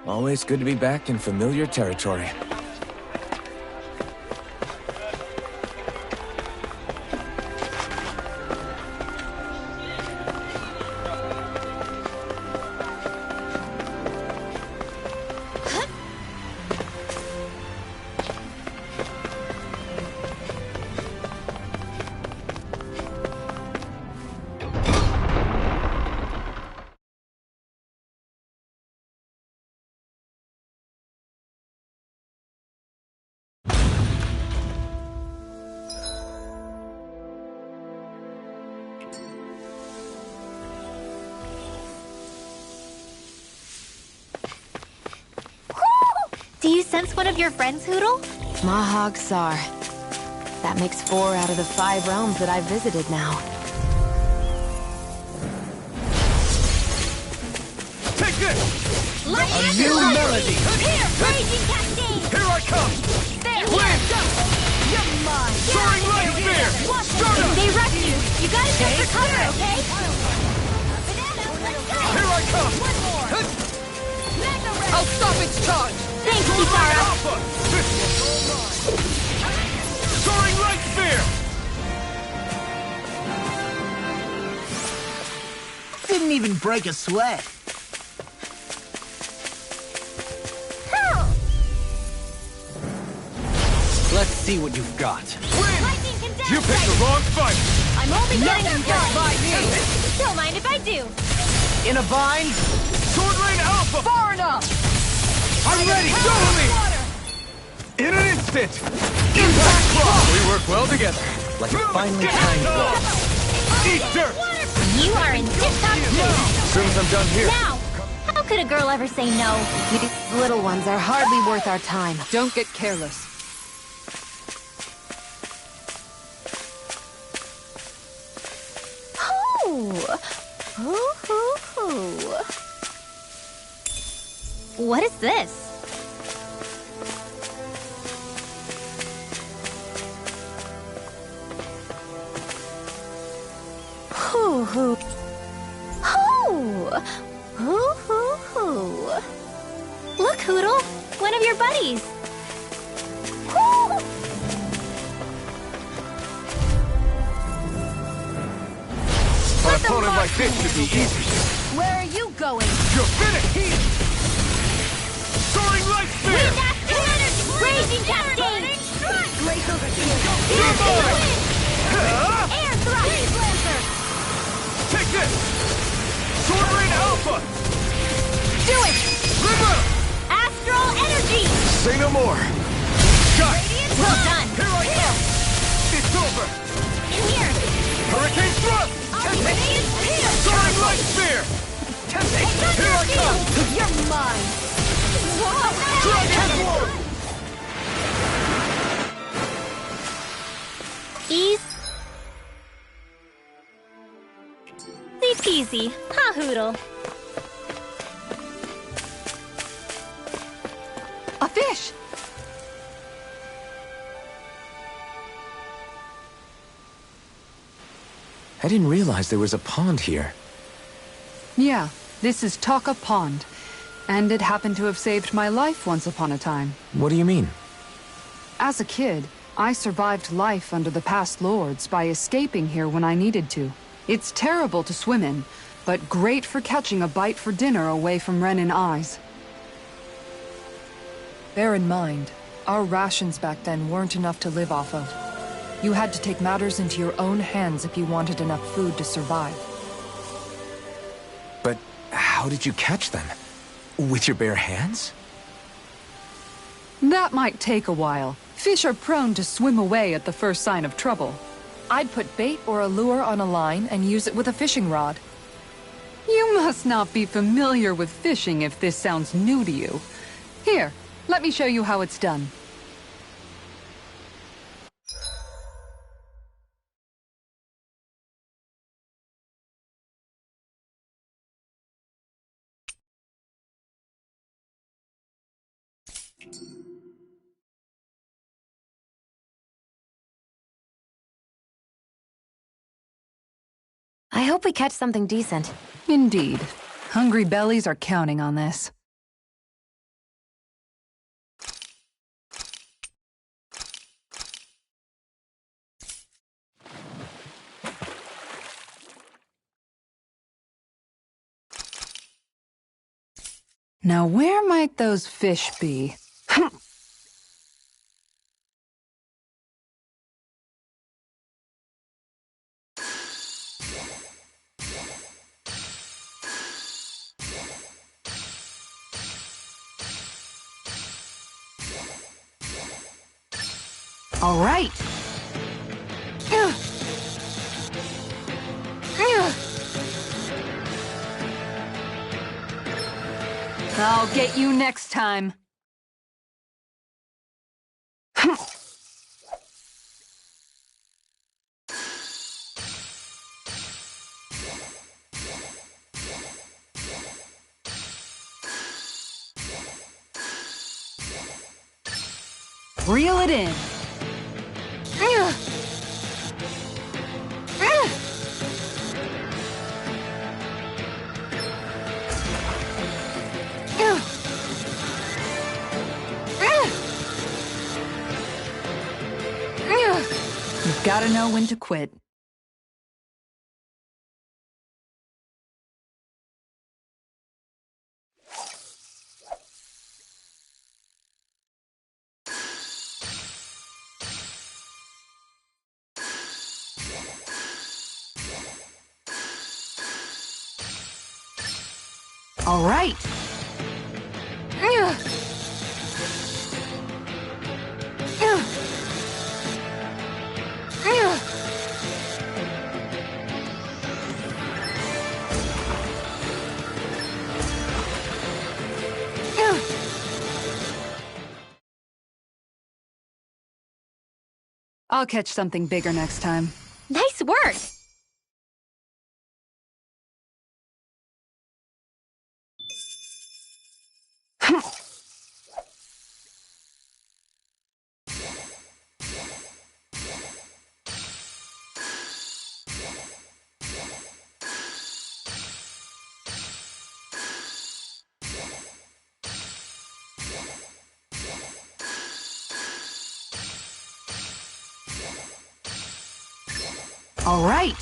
Always good to be back in familiar territory. Do you sense one of your friends, Hootle? Mahag Sar. That makes 4 out of the 5 realms that I've visited now. Take this! A new melody! Here, Raging Cascade! Here I come! There! Win! You're mine! Soaring Light Spear! Start up! They rush you! You gotta jump for cover, okay? Here I come! One more! I'll stop its charge! Thanks, Kisara! Alpha! Soaring Light Spear! Didn't even break a sweat. Let's see what you've got. Lightning condensed! You picked the wrong fight! I'm only getting Nothing gets by me! Don't mind if I do! In a bind? Sword Rain Alpha! Far enough! I'm ready! Follow me! In an instant! Impact Claw! We work well together. Like a finely timed ball. Eat dirt! You are in tip-top shape! As soon as I'm done here. Now! How could a girl ever say no? These little ones are hardly worth our time. Don't get careless. What is this? Hoo hoo. Hoo! Hoo hoo hoo. Look, Hootle! One of your buddies! Hoo! An opponent like this should be easy. Where are you going? You're finished! Soaring Light Spear! Raging Cascade! You're mine! Air Thrust! Lancer! Take this! Sword Rain Alpha! Do it! River! Astral Energy! Say no more! Got it! Well done! Here I come! It's over! In here! Hurricane Thrust! Soaring Light Spear! Here I come! You're mine! Dragon Sword! Easy peasy. Ha, Hootle. A fish! I didn't realize there was a pond here. Yeah, this is Taka Pond. And it happened to have saved my life once upon a time. What do you mean? As a kid, I survived life under the past lords by escaping here when I needed to. It's terrible to swim in, but great for catching a bite for dinner away from Renin eyes. Bear in mind, our rations back then weren't enough to live off of. You had to take matters into your own hands if you wanted enough food to survive. But how did you catch them? With your bare hands? That might take a while. Fish are prone to swim away at the first sign of trouble. I'd put bait or a lure on a line and use it with a fishing rod. You must not be familiar with fishing if this sounds new to you. Here, let me show you how it's done. I hope we catch something decent. Indeed. Hungry bellies are counting on this. Now where might those fish be? All right. I'll get you next time. Reel it in. You've got to know when to quit. All right. I'll catch something bigger next time. Nice work! All right.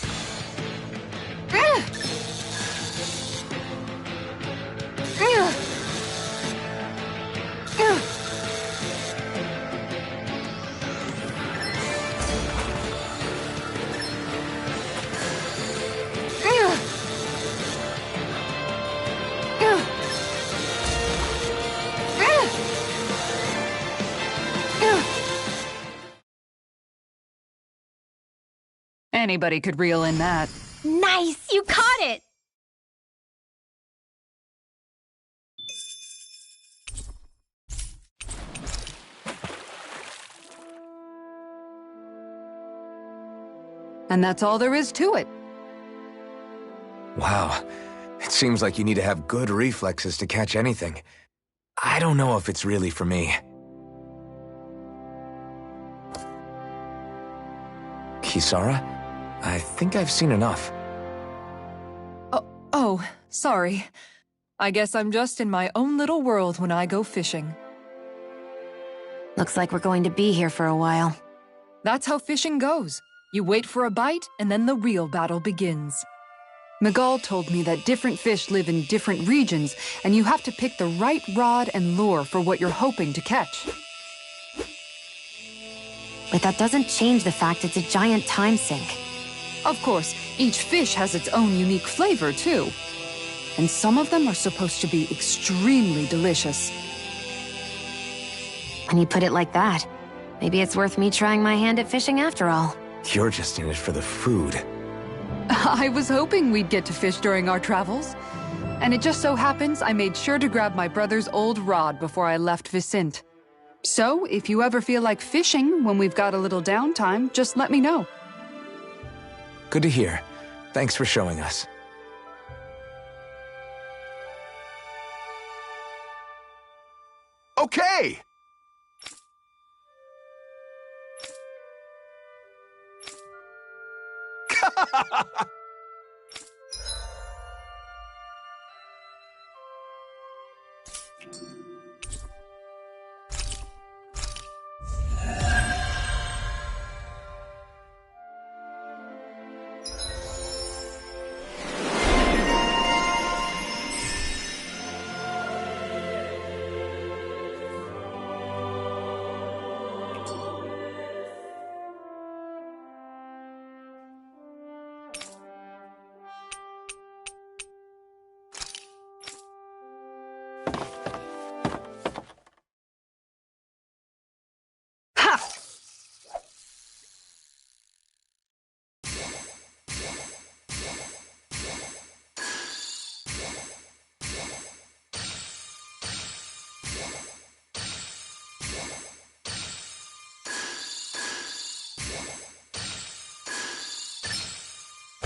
Anybody could reel in that. Nice! You caught it! And that's all there is to it. Wow. It seems like you need to have good reflexes to catch anything. I don't know if it's really for me. Kisara? I think I've seen enough. Oh, sorry. I guess I'm just in my own little world when I go fishing. Looks like we're going to be here for a while. That's how fishing goes. You wait for a bite, and then the real battle begins. Miguel told me that different fish live in different regions, and you have to pick the right rod and lure for what you're hoping to catch. But that doesn't change the fact it's a giant time sink. Of course, each fish has its own unique flavor, too. And some of them are supposed to be extremely delicious. When you put it like that, maybe it's worth me trying my hand at fishing after all. You're just in it for the food. I was hoping we'd get to fish during our travels. And it just so happens I made sure to grab my brother's old rod before I left Vicente. So, if you ever feel like fishing when we've got a little downtime, just let me know. Good to hear. Thanks for showing us. Okay!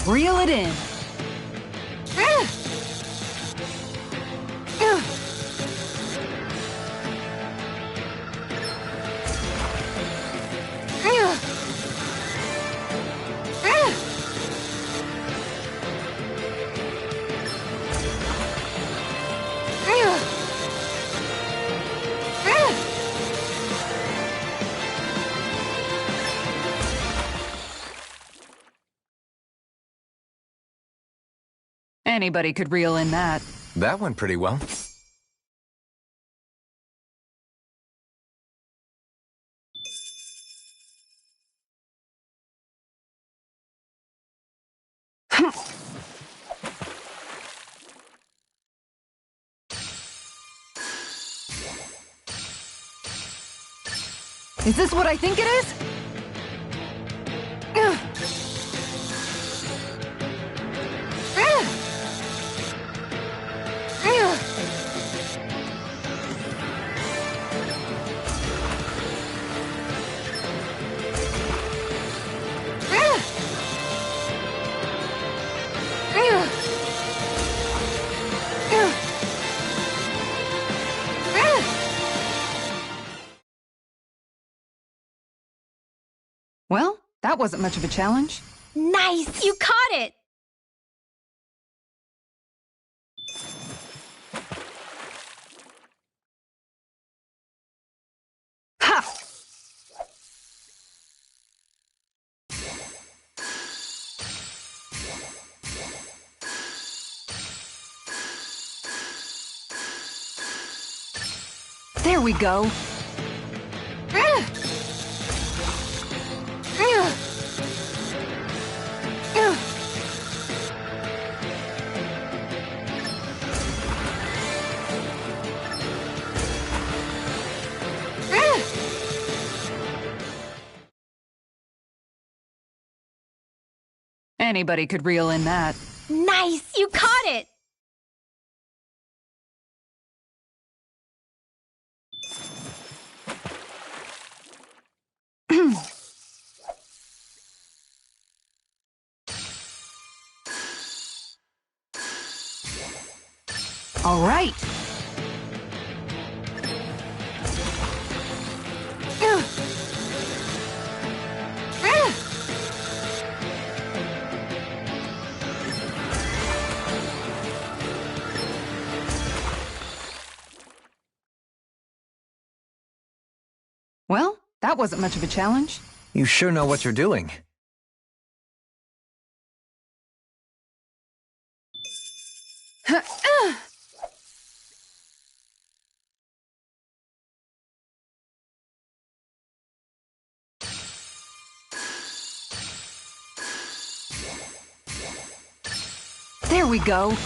Reel it in. Anybody could reel in that. That went pretty well. Is this what I think it is? Well, that wasn't much of a challenge. Nice! You caught it! Ha! There we go. Anybody could reel in that. Nice! You caught it! All right. Well, that wasn't much of a challenge. You sure know what you're doing. There we go.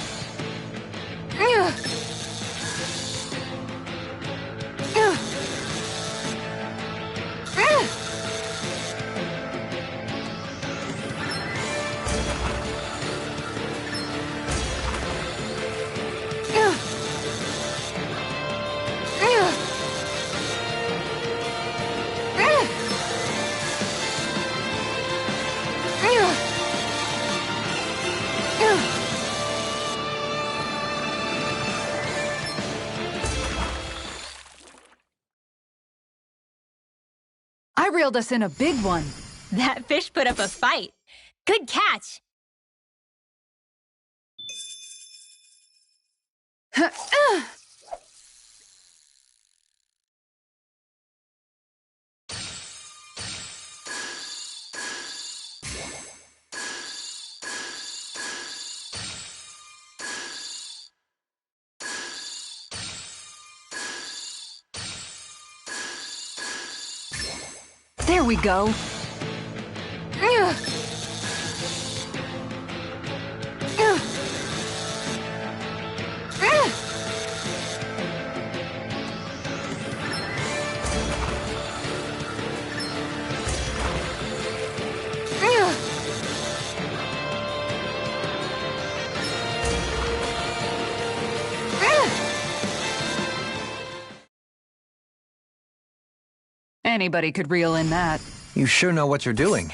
I reeled us in a big one. That fish put up a fight. Good catch! There we go. Anybody could reel in that. You sure know what you're doing.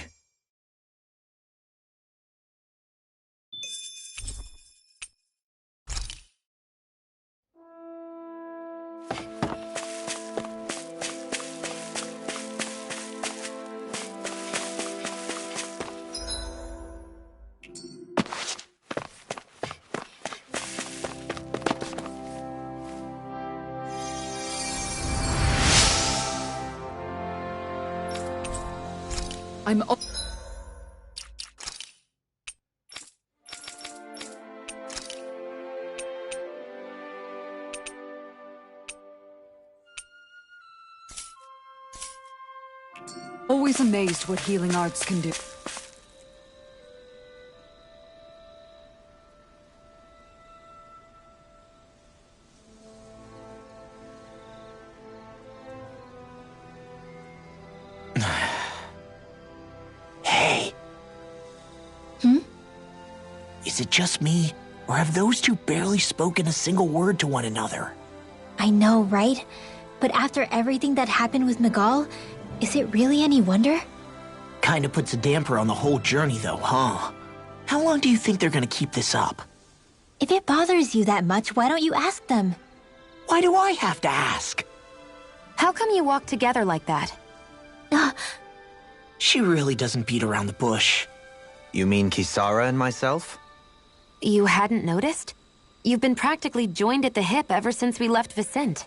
I'm... always amazed what healing arts can do. Hey. Is it just me, or have those two barely spoken a single word to one another? I know, right? But after everything that happened with Miguel, is it really any wonder? Kinda puts a damper on the whole journey though, huh? How long do you think they're gonna keep this up? If it bothers you that much, why don't you ask them? Why do I have to ask? How come you walk together like that? She really doesn't beat around the bush. You mean Kisara and myself? You hadn't noticed? You've been practically joined at the hip ever since we left Vicente.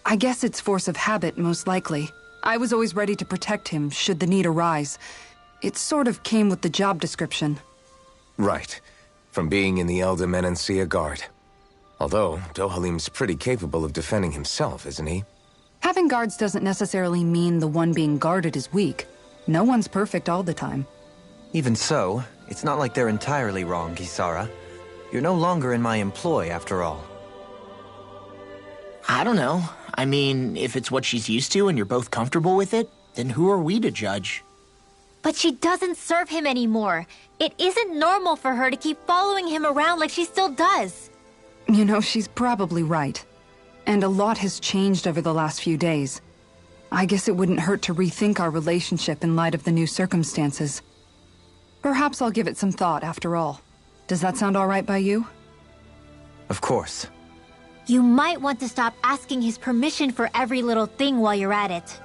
I guess it's force of habit, most likely. I was always ready to protect him, should the need arise. It sort of came with the job description. Right. From being in the Elder Menancia Guard. Although, Dohalim's pretty capable of defending himself, isn't he? Having guards doesn't necessarily mean the one being guarded is weak. No one's perfect all the time. Even so, it's not like they're entirely wrong, Kisara. You're no longer in my employ, after all. I don't know. I mean, if it's what she's used to and you're both comfortable with it, then who are we to judge? But she doesn't serve him anymore. It isn't normal for her to keep following him around like she still does. You know, she's probably right. And a lot has changed over the last few days. I guess it wouldn't hurt to rethink our relationship in light of the new circumstances. Perhaps I'll give it some thought after all. Does that sound all right by you? Of course. You might want to stop asking his permission for every little thing while you're at it.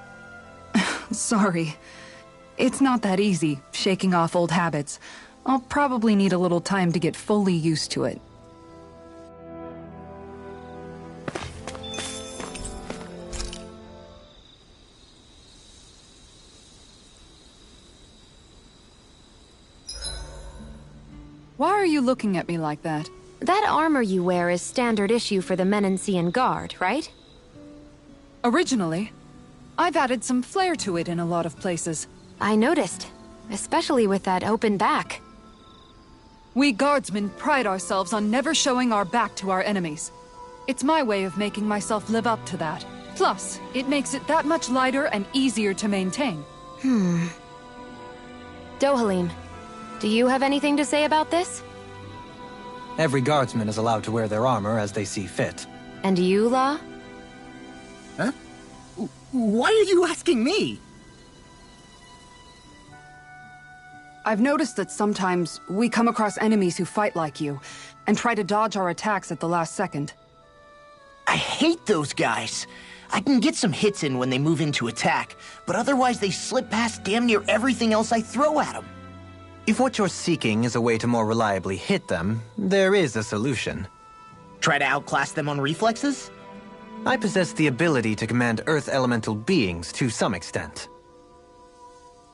Sorry. It's not that easy, shaking off old habits. I'll probably need a little time to get fully used to it. Why are you looking at me like that? That armor you wear is standard issue for the Menancian Guard, right? Originally, I've added some flair to it in a lot of places. I noticed, especially with that open back. We guardsmen pride ourselves on never showing our back to our enemies. It's my way of making myself live up to that. Plus, it makes it that much lighter and easier to maintain. Dohalim, do you have anything to say about this? Every guardsman is allowed to wear their armor as they see fit. And you, La? Huh? Why are you asking me? I've noticed that sometimes we come across enemies who fight like you, and try to dodge our attacks at the last second. I hate those guys. I can get some hits in when they move into attack, but otherwise they slip past damn near everything else I throw at them. If what you're seeking is a way to more reliably hit them, there is a solution. Try to outclass them on reflexes? I possess the ability to command Earth elemental beings to some extent.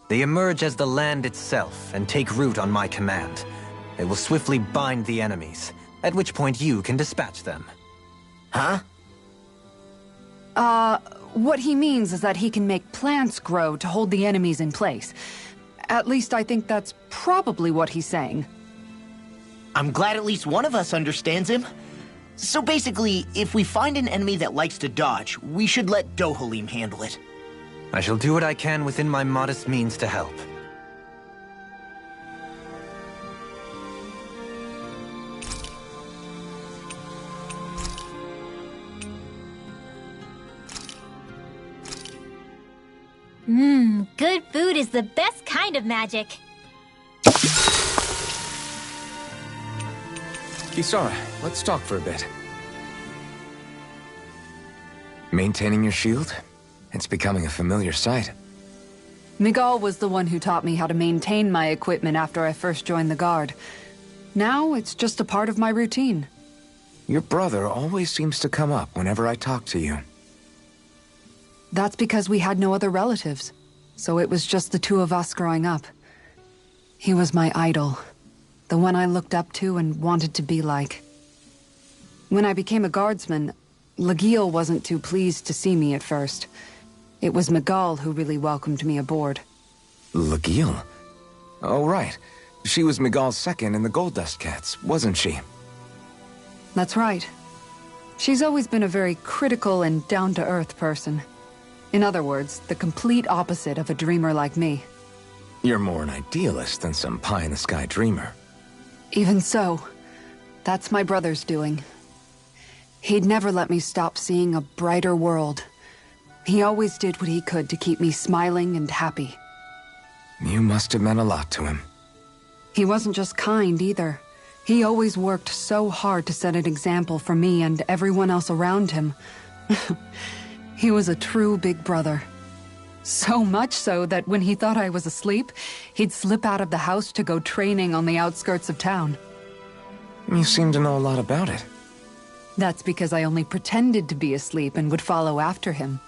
They emerge as the land itself and take root on my command. They will swiftly bind the enemies, at which point you can dispatch them. Huh? What he means is that he can make plants grow to hold the enemies in place. At least I think that's probably what he's saying. I'm glad at least one of us understands him. So basically, if we find an enemy that likes to dodge, we should let Dohalim handle it. I shall do what I can within my modest means to help. Good food is the best kind of magic. Kisara, let's talk for a bit. Maintaining your shield? It's becoming a familiar sight. Miguel was the one who taught me how to maintain my equipment after I first joined the Guard. Now it's just a part of my routine. Your brother always seems to come up whenever I talk to you. That's because we had no other relatives. so it was just the two of us growing up. He was my idol, the one I looked up to and wanted to be like. When I became a guardsman, Lagiel wasn't too pleased to see me at first. It was Miguel who really welcomed me aboard. Lagiel? Oh, right. She was Miguel's second in the Gold Dust Cats, wasn't she? That's right. She's always been a very critical and down-to-earth person. In other words, the complete opposite of a dreamer like me. You're more an idealist than some pie-in-the-sky dreamer. Even so, that's my brother's doing. He'd never let me stop seeing a brighter world. He always did what he could to keep me smiling and happy. You must have meant a lot to him. He wasn't just kind, either. He always worked so hard to set an example for me and everyone else around him. He was a true big brother. So much so that when he thought I was asleep, he'd slip out of the house to go training on the outskirts of town. You seem to know a lot about it. That's because I only pretended to be asleep and would follow after him.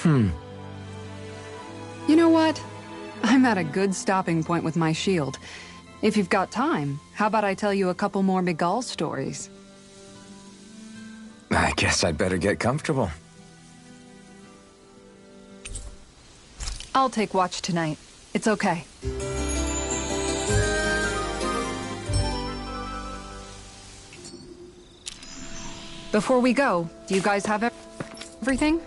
You know what? I'm at a good stopping point with my shield. If you've got time, how about I tell you a couple more Miguel stories? I guess I'd better get comfortable. I'll take watch tonight. It's okay. Before we go, do you guys have everything?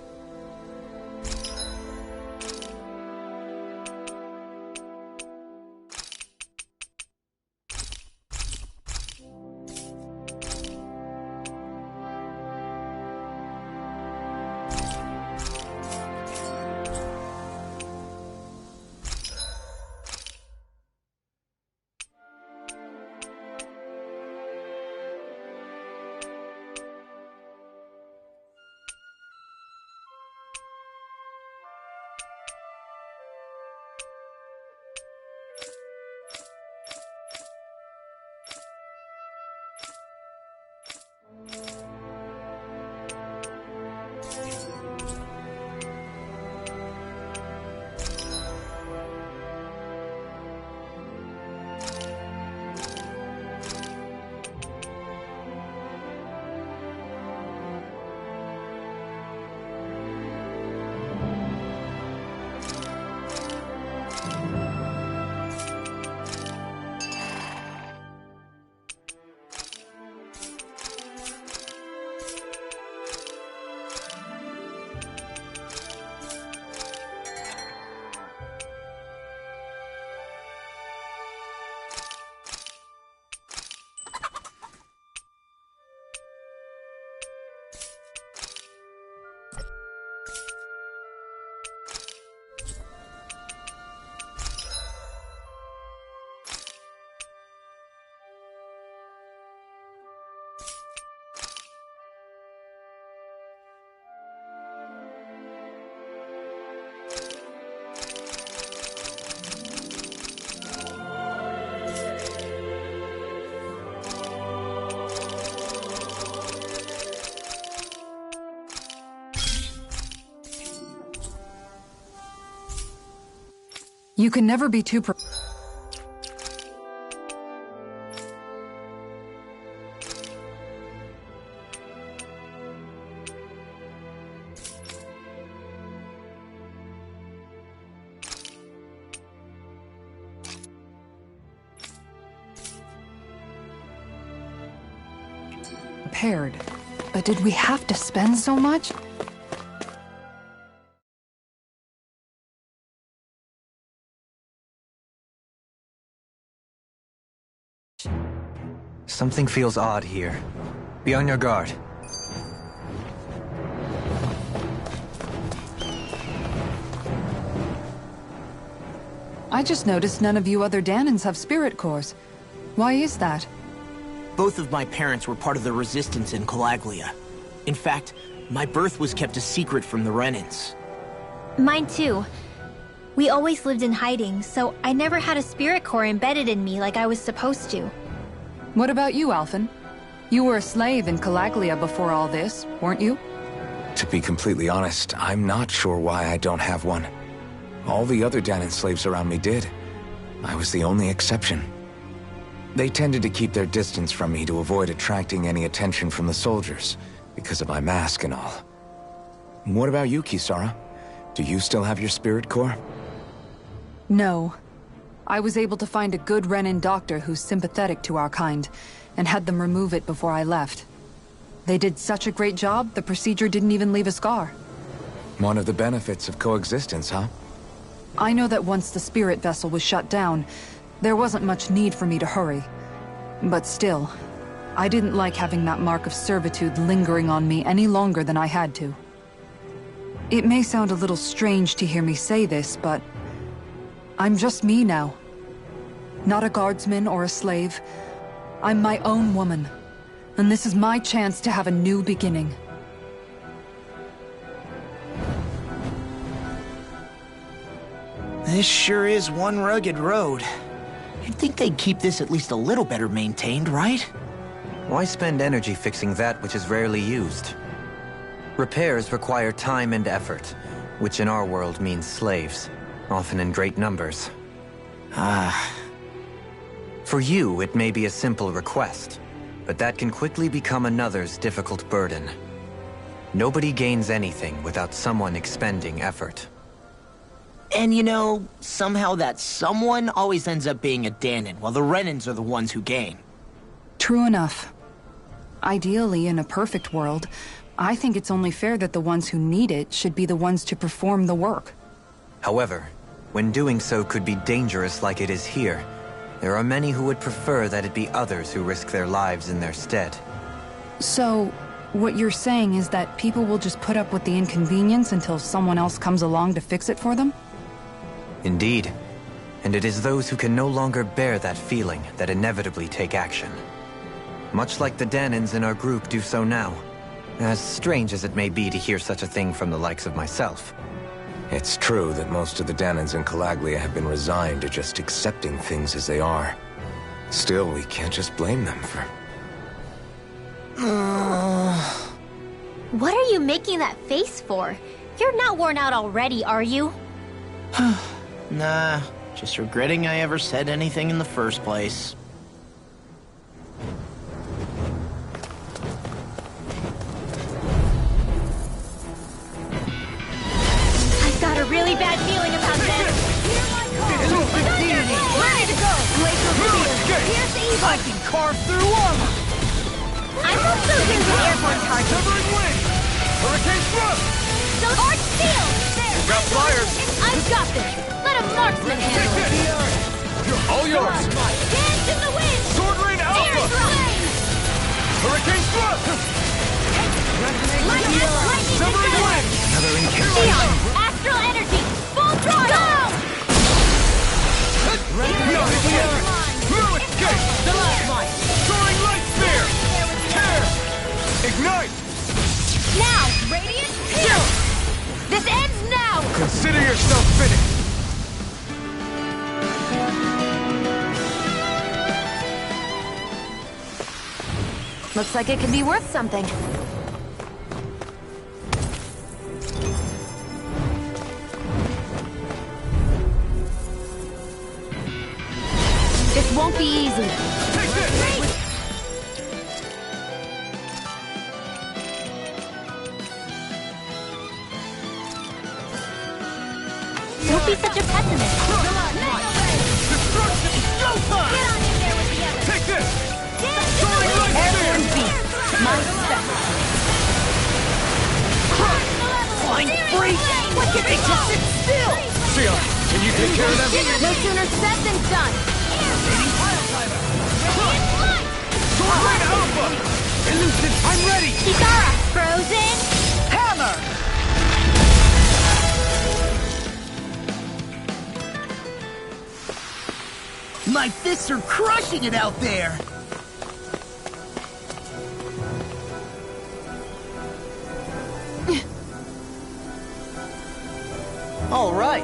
You can never be too prepared. But did we have to spend so much? Something feels odd here. Be on your guard. I just noticed none of you other Danans have spirit cores. Why is that? Both of my parents were part of the resistance in Calaglia. In fact, my birth was kept a secret from the Renans. Mine too. We always lived in hiding, so I never had a spirit core embedded in me like I was supposed to. What about you, Alphen? You were a slave in Calaglia before all this, weren't you? To be completely honest, I'm not sure why I don't have one. All the other Danan slaves around me did. I was the only exception. They tended to keep their distance from me to avoid attracting any attention from the soldiers, because of my mask and all. What about you, Kisara? Do you still have your spirit core? No. I was able to find a good Renan doctor who's sympathetic to our kind, and had them remove it before I left. They did such a great job, the procedure didn't even leave a scar. One of the benefits of coexistence, huh? I know that once the spirit vessel was shut down, there wasn't much need for me to hurry. But still, I didn't like having that mark of servitude lingering on me any longer than I had to. It may sound a little strange to hear me say this, but I'm just me now. Not a guardsman or a slave. I'm my own woman. And this is my chance to have a new beginning. This sure is one rugged road. You'd think they'd keep this at least a little better maintained, right? Why spend energy fixing that which is rarely used? Repairs require time and effort, which in our world means slaves, often in great numbers. For you, it may be a simple request, but that can quickly become another's difficult burden. Nobody gains anything without someone expending effort. And you know, somehow that someone always ends up being a Danan, while the Renans are the ones who gain. True enough. Ideally, in a perfect world, I think it's only fair that the ones who need it should be the ones to perform the work. However, when doing so could be dangerous like it is here, there are many who would prefer that it be others who risk their lives in their stead. So, what you're saying is that people will just put up with the inconvenience until someone else comes along to fix it for them? Indeed. And it is those who can no longer bear that feeling that inevitably take action. Much like the Danans in our group do so now. As strange as it may be to hear such a thing from the likes of myself. It's true that most of the Danans in Calaglia have been resigned to just accepting things as they are. Still, we can't just blame them for... What are you making that face for? You're not worn out already, are you? Nah, just regretting I ever said anything in the first place. I've got a really bad feeling about this. Ready to go! Blaze of Lydia! Here's the evil! I can carve through armor! I'm also using the airborne target. Severing wind! Hurricane thrust! So Arch Steel! There! Got flyers! I've got this! Let a marksman handle it! All yours! Dance in the wind! Sword Rain Alpha! Hurricane thrust! Lightning! Severing wind! Another Neon! Astral energy! Full throttle! Blue escape! Soaring light spear! Tear! Ignite! Now! Radiant Shield! This ends now! Consider yourself finished! Looks like it could be worth something. This won't be easy. Take this! Don't be such a pessimist. Destruction! Showtime! Get on in there with the others. Take this! Dance in the Soaring wind! light spear! My step. Flying free! Why can't they just sit still? Sia, can you take care of them? No sooner said than done. Sword Rain Alpha! Elusive, I'm ready! Kisara, frozen. Hammer! My fists are crushing it out there! All right.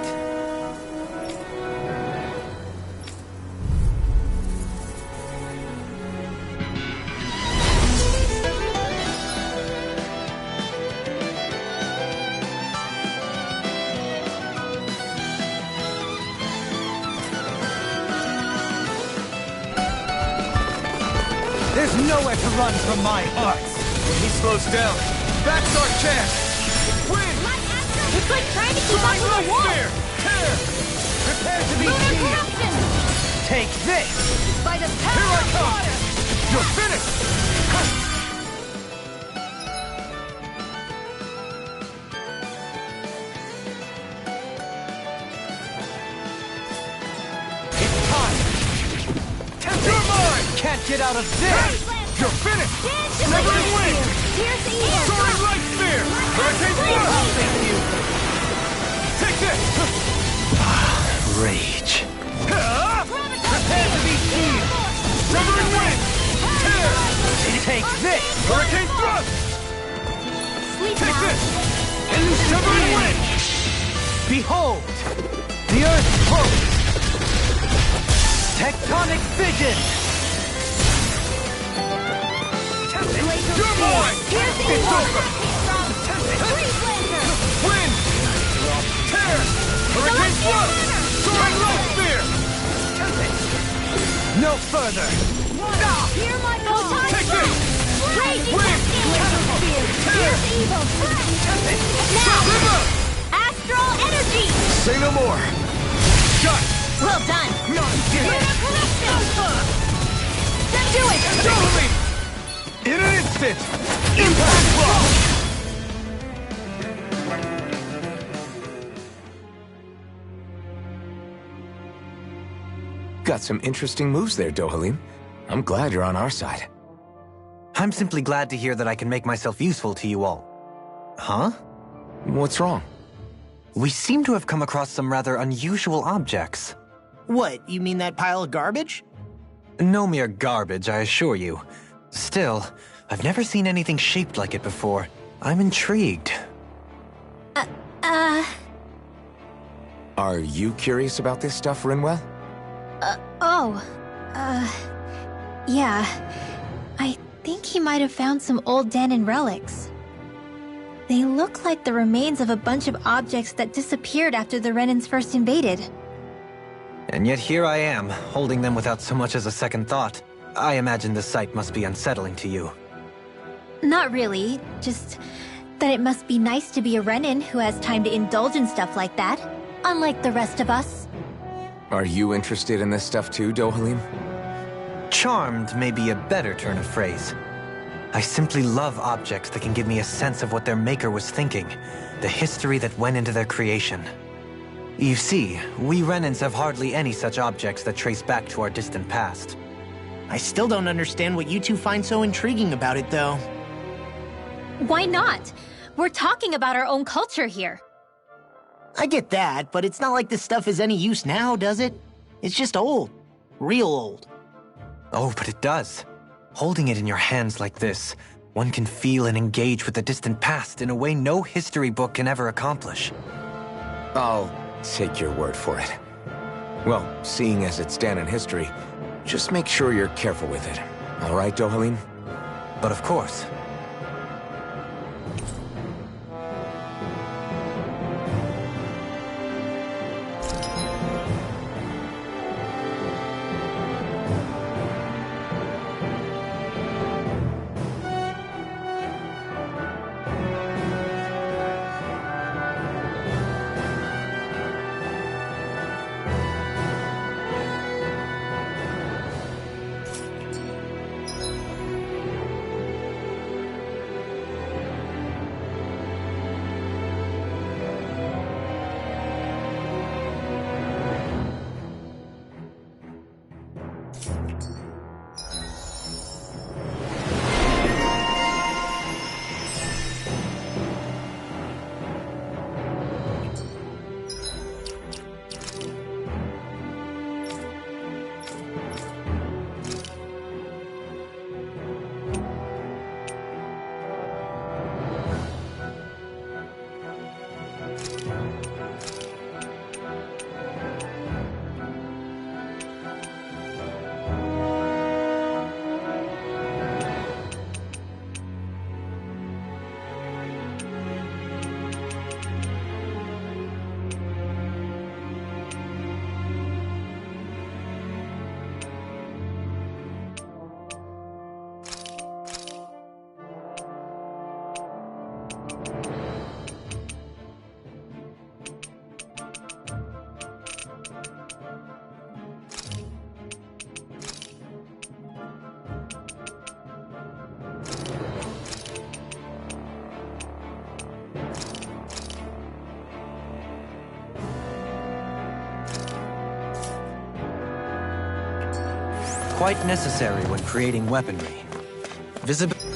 nowhere to run from my arts. When he slows down, that's our chance. Win! It's like trying to keep up with a wall! Spear! Tear! Prepare to be Lunar seized! corruption! Take this! By the Here power I of come! water! You're finished! It's time! You're mine! Can't get out of this! You're finished! Severing Wind! Here's the evil! Soaring Light Spear! Hurricane Thrust! Thank you! Take this! Rage. Prepare to be seized! Severing Wind! Tear! Take this! Hurricane Thrust! Take this! Severing Wind! Behold! The Earth pulse! Tectonic Vision! You're mine! Here's the It's evil! over! Freeze Lancer! Wind! Tear! Hurricane Thrust! Soaring Light Spear! No further! Hear my photon Take this! Raging Wind! Laser Spear! Here's the evil! River! Astral energy! Say no more! Shut! Well done! Lunar corruption! Then do it! Dohalim! In an instant! Impact blow! Got some interesting moves there, Dohalim. I'm glad you're on our side. I'm simply glad to hear that I can make myself useful to you all. Huh? What's wrong? We seem to have come across some rather unusual objects. What, you mean that pile of garbage? No mere garbage, I assure you. Still, I've never seen anything shaped like it before. I'm intrigued. Are you curious about this stuff, Rinwell? Yeah. I think he might have found some old Danon relics. They look like the remains of a bunch of objects that disappeared after the Renans first invaded. And yet here I am, holding them without so much as a second thought. I imagine the sight must be unsettling to you. Not really, just that it must be nice to be a Renan who has time to indulge in stuff like that, unlike the rest of us. Are you interested in this stuff too, Dohalim? Charmed may be a better turn of phrase. I simply love objects that can give me a sense of what their maker was thinking, the history that went into their creation. You see, we Renans have hardly any such objects that trace back to our distant past. I still don't understand what you two find so intriguing about it, though. Why not? We're talking about our own culture here. I get that, but it's not like this stuff is any use now, does it? It's just old. Real old. Oh, but it does. Holding it in your hands like this, one can feel and engage with the distant past in a way no history book can ever accomplish. I'll take your word for it. Well, seeing as it's Danon history, just make sure you're careful with it. All right, Dohalim? But of course. quite necessary when creating weaponry. Visibility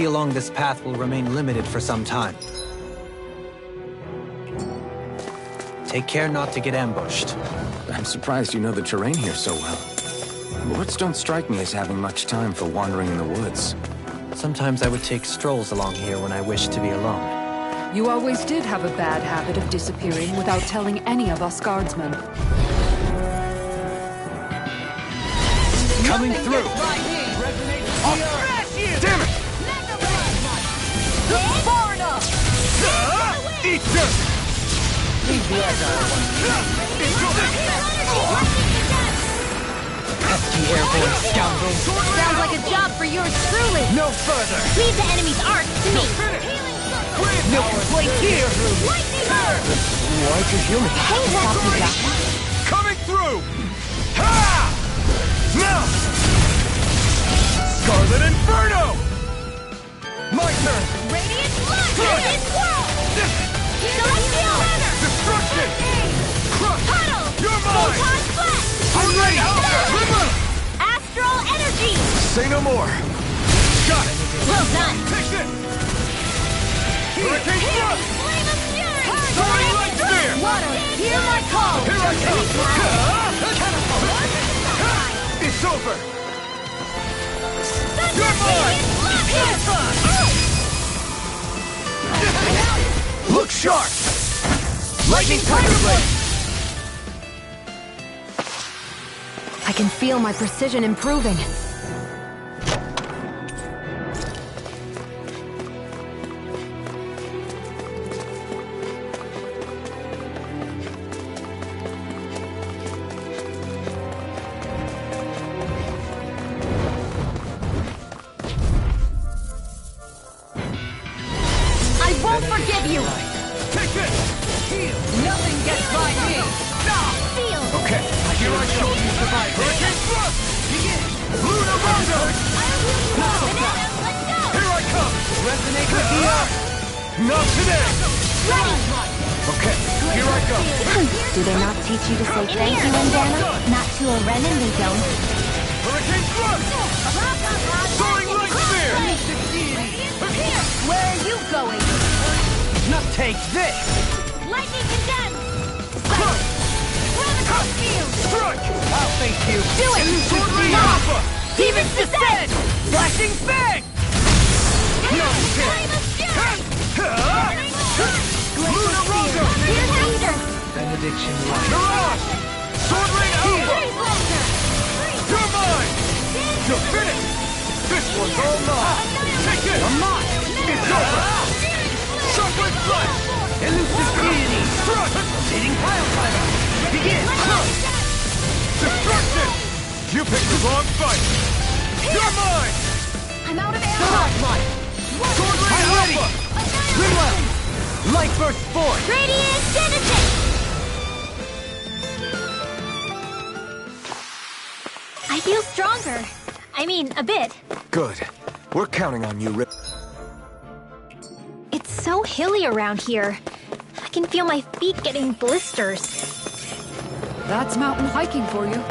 along this path will remain limited for some time. Take care not to get ambushed. I'm surprised you know the terrain here so well. Lords don't strike me as having much time for wandering in the woods. Sometimes I would take strolls along here when I wished to be alone. You always did have a bad habit of disappearing without telling any of us guardsmen. Coming through! I'll smash you! Damn it! Far enough! Eat this! Pesky airborne scoundrels! Sounds like a job for yours truly! No further! Leave the enemy's arc to me! No complaint here! Lightning Bird! Why'd you heal me? Hey, Happy Coming through! Ha! Now! Scarlet Inferno! My turn! Radiant Blood! Radiant Swirl! Celestial Banner! Destruction! Crush! Puddle! You're mine! Photon Flash! I'm ready! River! Astral Energy! Say no more! Got it! Well done! Take this! Hurricane Thrust! Flame of Fury! Soaring Light Spear! Water! Hear my call! Here I come! It's over! You're mine! Look sharp! Lightning Tiger Blade! I can feel my precision improving. I won't forgive you! Take this! Nothing gets by me! Feel! Okay, here I show you survive. Hurricane Thrust! Luna Rondo! Let's go! Here I come! Resonate with the earth! Not today! Ready! Okay, here I go! Do they not teach you to say thank you, Andana? Not to a Renin, they don't. Hurricane Thrust! Soaring Light Spear! Where are you going? Now take this! Lightning condensed! Chronicles Field! Strike! I'll thank you! Do it! Sword Rain Now! Alpha! Demon's Descent! Flashing Fang! No Flame of Fury! Luna Rondo! Here's Eater! Benediction light. Mirage! Sword Rain Alpha! Freeze Lancer! You're mine! You're finished! This one's all mine! Take it! You're mine! It's over! Shockwave Flash! Elusive deity! Thrust! Leading pile driver! Begin! Destruction! You picked the wrong fight! You're mine! I'm out of arrows! Sword Rain I'm ready! Alpha! Rinwell! Light burst forth! Radiant Genesis! I feel stronger. I mean, a bit. Good. We're counting on you, Rip. It's so hilly around here. I can feel my feet getting blisters. That's mountain hiking for you.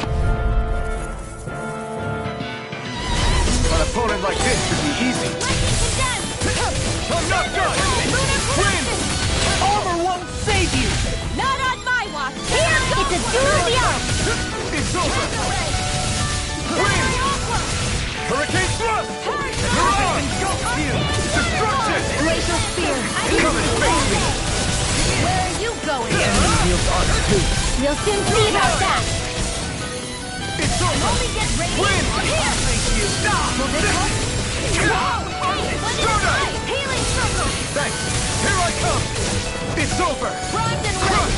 An opponent like this should be easy. I'm not done! Win! Armor won't save you! Not on my watch! Here goes! It's a duel of the arts! It's over! Win! Hurricane Thrust! Mirage! Destruction! Glacial Spear! Come and face me! Where are you going? Wields arts too. We'll soon see about that. It's over! Only get ready! Win! Here! Stardust! Healing Circle! Thanks! Here I come! It's over! Primed and ready!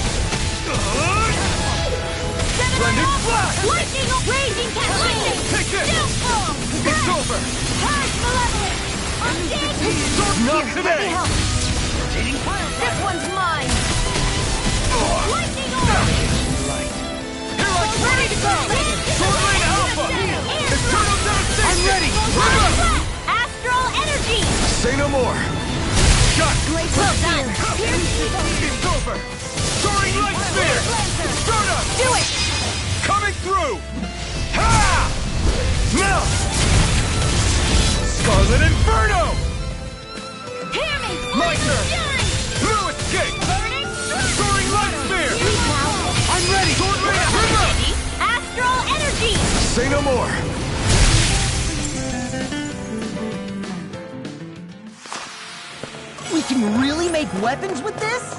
Blending Flash! Lightning! Raging Cat! Lightning! Take this! Still Storm! It's over! Purge Malevolence! Undead! Not today! This one's mine! Lightning Orb! Here I come! Ready to go! Sword Rain Alpha! Eternal Devastation! I'm ready! Astral Energy! Say no more! Shot! Well done! It's over! Soaring Light Spear! Stardust! Do it! Coming through! Scarlet Inferno! Hear me! My turn! Shine! Blue Escape! Burning Strike! Soaring Light Spear! Speak now! I'm ready! Sword Rain River! Astral Energy! Say no more! We can really make weapons with this?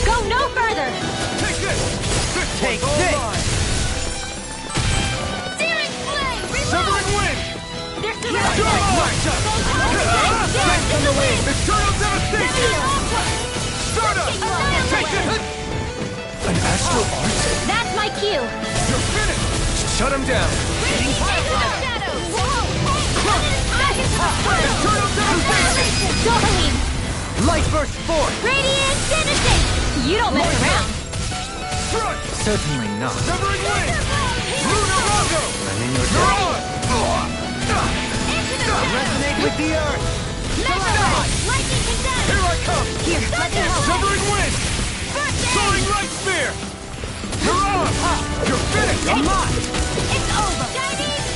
Go no further! Take this! Take one's all this! mine. Searing Flame! Severing Wind! There's the You're mine! Strength from the wind! Eternal Devastation! Stardust! Take this! An astral art? That's my cue! You're finished! Shut him down! Eternal Devastation! Darling! Light burst forth! Radiant Devastation! You don't mess around! Strike! Certainly not. Severing Wind! Lunar Rago! I'm in your You're debt. on! Resonate with the earth! Lightning Condemned! Here I come! Here, let me help! Severing Wind! Soaring Light Spear! You're on! You're finished! Come on! It's over!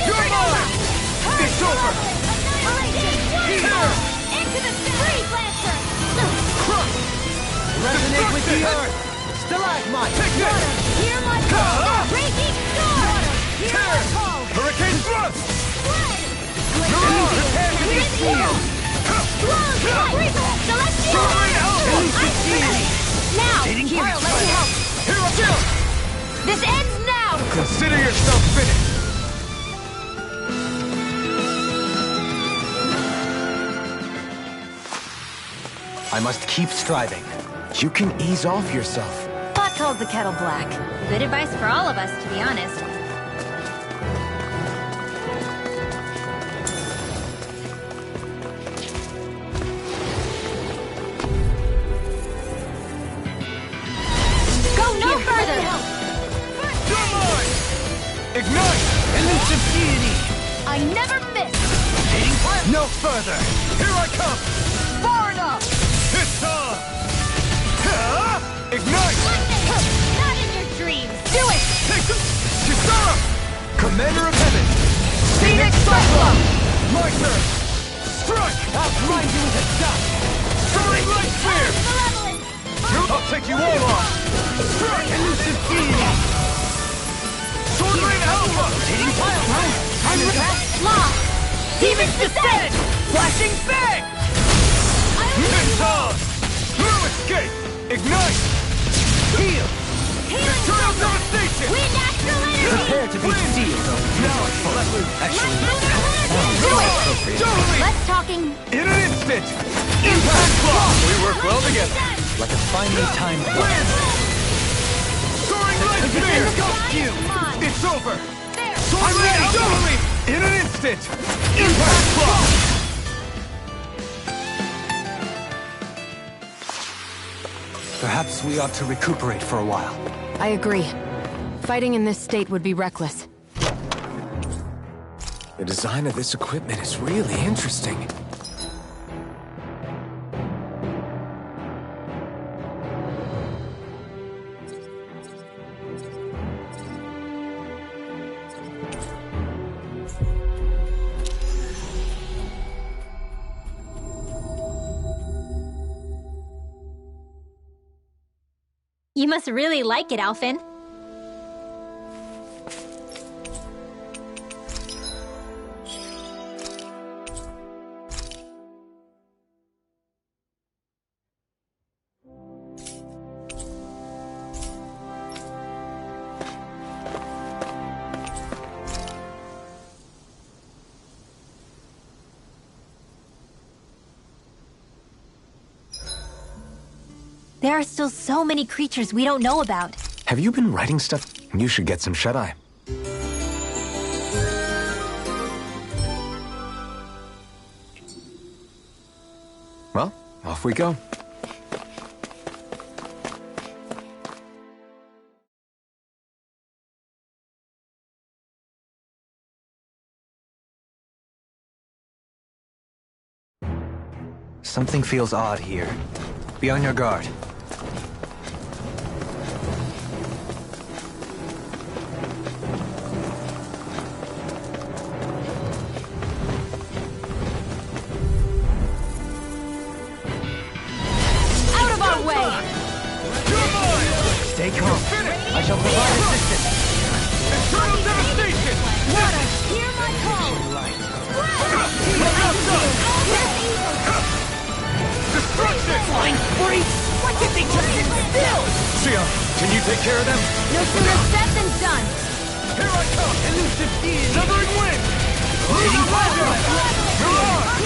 You're mine! It's over! Here! Into the Free Blaster! Crush! Resonate with the Destruction! earth! Stalagmite! Take this! Hear my call! Ah! Raging Storm! Hear Tear! my call! Hurricane Thrust! Spread! You're on! Prepare to be We're in the air! Close! Light! Celestial! Soaring Alpha! I'm ready! Now! Here, let me help! Here I go! This ends now! Consider yourself finished! I must keep striving. You can ease off yourself. Pot calls the kettle black. Good advice for all of us, to be honest. Go no further! You're mine! Ignite! Elusive Deity! I never miss! No further! Here I come! Far enough! It's on! Ignite! Not in your dreams! Do it! Take this! Kisara! Commander of Heaven! Phoenix Cyclone! My turn! Strike! I'll grind you into dust! Soaring Light Spear! Malevolence! I'll take you all on! Strike! Elusive Deity! Sword Rain Alpha! I'm Law! Demon's Descent! Flashing Fang! It's on! Blue Escape! Ignite! Heal! Eternal Devastation! Wind Astral Energy! Prepare to be sealed. Actually, Do it! Totally! Less talking. In an instant! Impact Block! We work well together. like a finely timed weapon. Soaring Light Spear! You! It's over! There! I'm ready! Totally! In an instant! Impact Block! Perhaps we ought to recuperate for a while. I agree. Fighting in this state would be reckless. The design of this equipment is really interesting. You must really like it, Alphen. There are still so many creatures we don't know about. Have you been writing stuff? You should get some shut-eye. Well, off we go. Something feels odd here. Be on your guard. Out of our way! Stay calm. I shall provide assistance. Internal devastation! Water, hear my call! Destruction! Flying spree! What did they just sit still? Sia, can you take care of them? No sooner said than done! Here I come! Elusive Deity! Severing wind! Leading Legend! Mirage!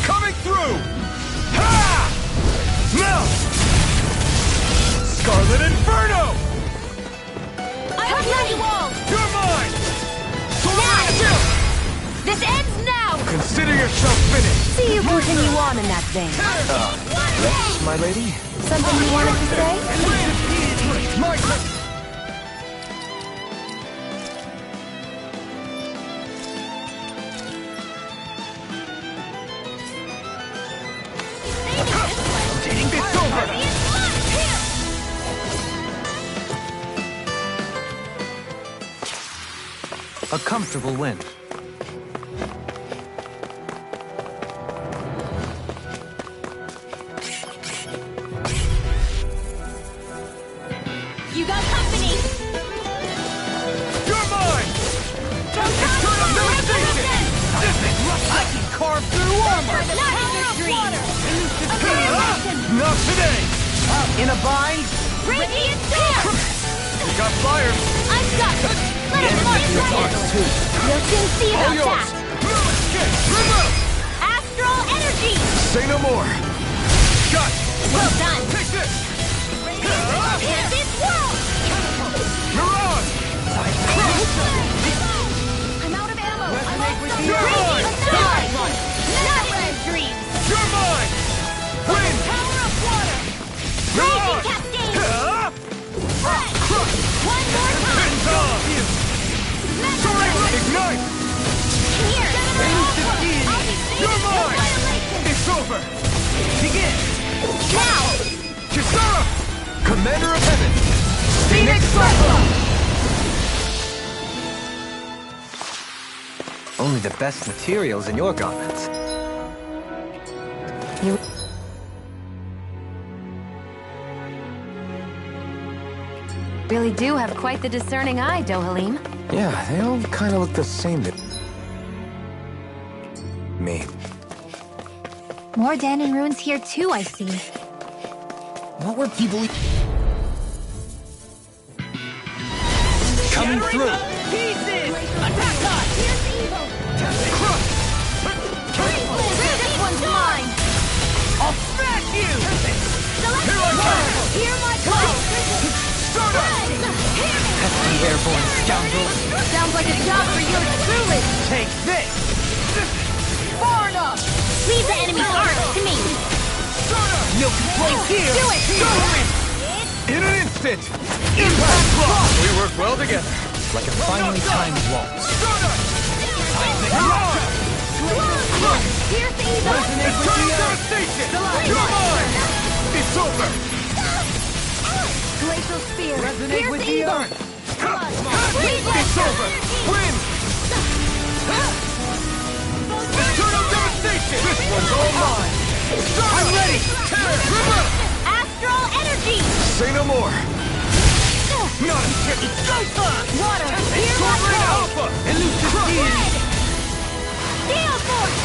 Coming through! Ha! Now! Scarlet Inferno! I have ready all! You're mine! Now! This ends now! Consider yourself finished! See you continue on in that vein. Yes, my lady? Something you wanted to say? My turn! It's over! A comfortable win. You got company! You're mine! Internal devastation! I can carve through armor! Not in your dreams! Not today! In a bind? Radiant Storm! You got fire! I've got it! Let it fly right! You'll soon see All about yours! that! No escape! Remove! Astral Energy! Say no more! Got! Well done! Take this! Hit this world! Mirage! I'm out of ammo! Resonate with the Radiant eye! Sky! Not in your dreams! You're mine! Wind! Power of water! Raging Cascade! One more time! Pins on! Ignite! Here! Elusive Deity! You're mine! It's over! Begin! Now! Kisara! Commander of Heaven! Phoenix Cyclone! Only the best materials in your garments. You... really do have quite the discerning eye, Dohalim. Yeah, they all kind of look the same to me. More Danon runes here too, I see. What were people... Coming through! Pieces! Attack us! Here's evil! This one's mine! I'll smash you! Celestial Water! Hear my call! Pesky airborne scoundrel! Sounds like a job for yours truly! Take this! Far enough! Leave the enemy's arms to me! No control here! Do it! In an instant! Impact block! We work well together. Like a finely timed waltz. Here's the evil! Internal devastation! You're mine! It's over! Glacial Spear! Resonate Here's with the the evil! earth! It's over! Win! Internal devastation! This one's all mine! I'm ready! Tear! Astral Energy! Say no more! Not until it's Water! Hear my Sovereign call! Alpha! Elusive Deity! Steel Force!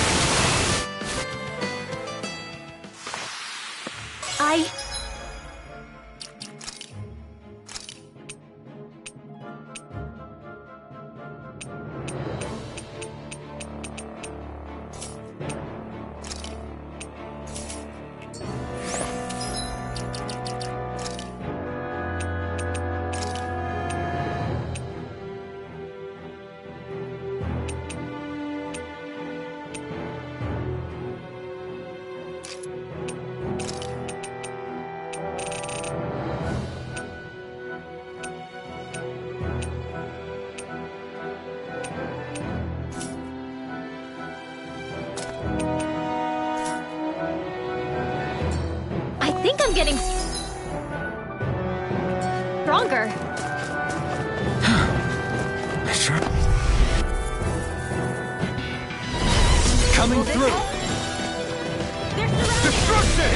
getting stronger. Sure. Coming through. Destruction!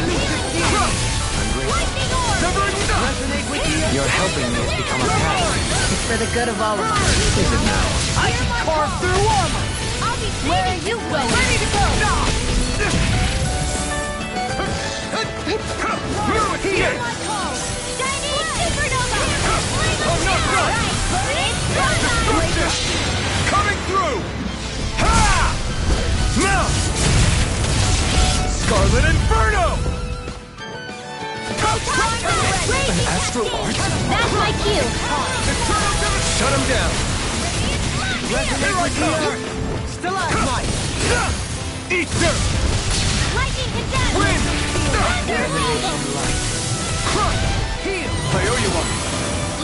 Resonate with the Your helping me has become a pattern. It's for the good of all of us. Is it now? I can carve through armor! Where are you going? Ready to go! Here! My call! Chinese supernova! Oh, no, no! Destruction! Coming through! Ha! Now! Scarlet Inferno! An astral art? That's my cue. Shut him down! Resonate with the earth! Stalagmite! Eat dirt! Lightning condemned! Wind! Thunder! Crush! Heal! I owe you one!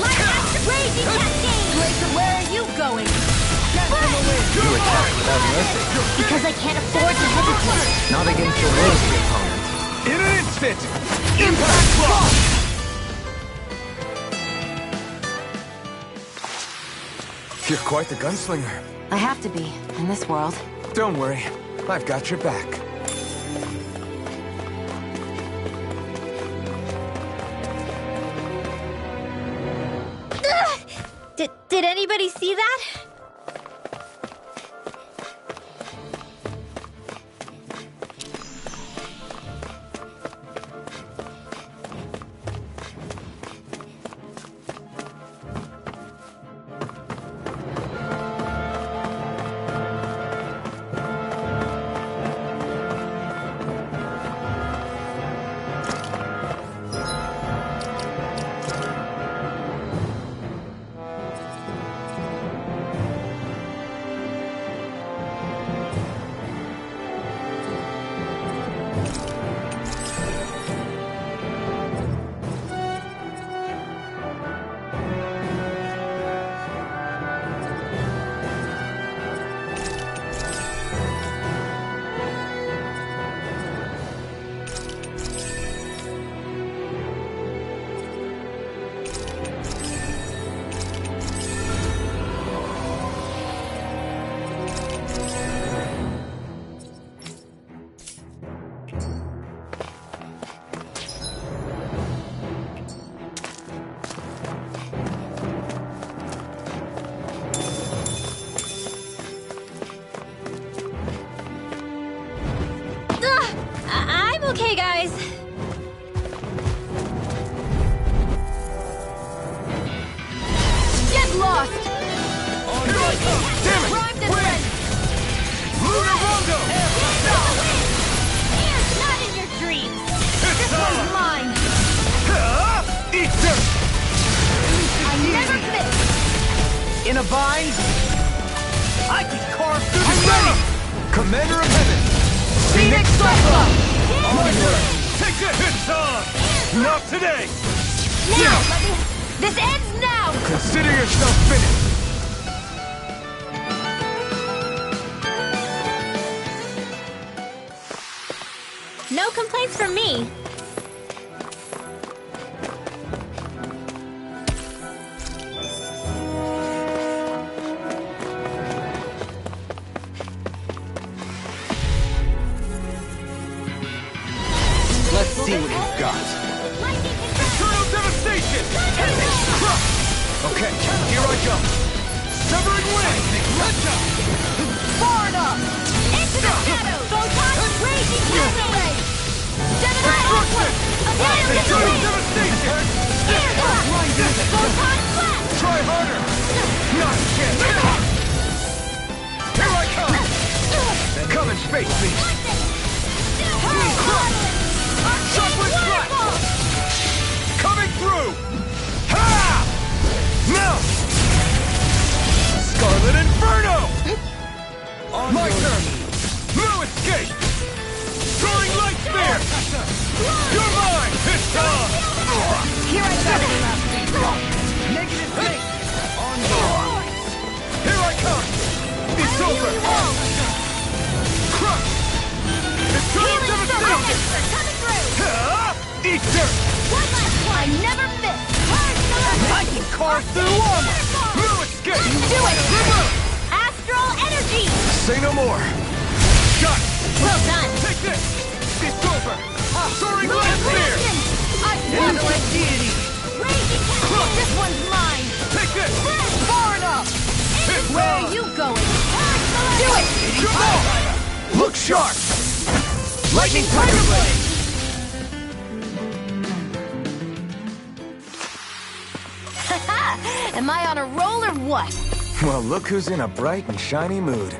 Light after raging cascade! Grayson, where are you going? You attack without mercy. Because I can't afford to hesitate. Not against your worthy opponent. In an instant! Impact block! You're quite the gunslinger. I have to be, in this world. Don't worry, I've got your back. Did anybody see that? I'm okay, guys. Get lost! Damn it! Primed and Win! ready! Lunar Rondo! It's not in your dreams! It's This one's mine! Eat dirt! I never miss! In a bind? I can carve through the ready! Commander of Heaven! Phoenix Cyclone! Onward! Take the hits on! Not today! Now! This ends now! Consider yourself finished! No complaints from me. Let's see what you've got. Eternal devastation! Okay, here I go! Severing wind! Far enough! Into the shadows! Photon raging cascade! Gemini onward! Eternal Annihilate! devastation! Photon flash! Try harder! Not a chance! Here I come! Come and face me! Chocolate Waterfall! coming through! Ha! Now! Scarlet Inferno! My turn! No escape! Soaring Light Spear! You're mine! It's on! Here I go! Negative fate! Here I come! It's over! Crush! Eternal Healing devastation! expert coming through! Eat dirt! Burst through armor! No escape! Do it! Remove! Astral energy! Say no more! Got it! Well done! Take this! It's over! Soaring Land Spear! I feel like deity! Raging Cannon! This one's mine! Take this! Far enough! Where are you going? Do it! Come on! Look sharp! Lightning Tiger Blade! Am I on a roll or what? Well, look who's in a bright and shiny mood.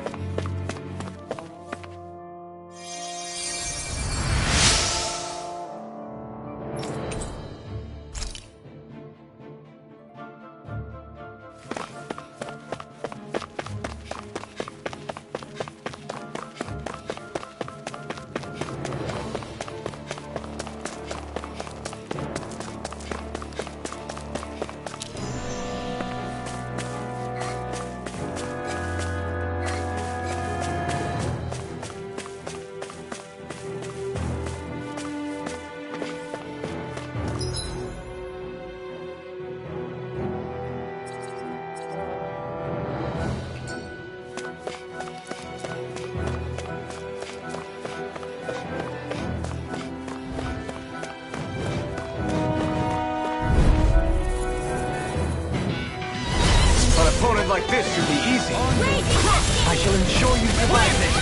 Opponent like this should be easy. I shall ensure you survive this.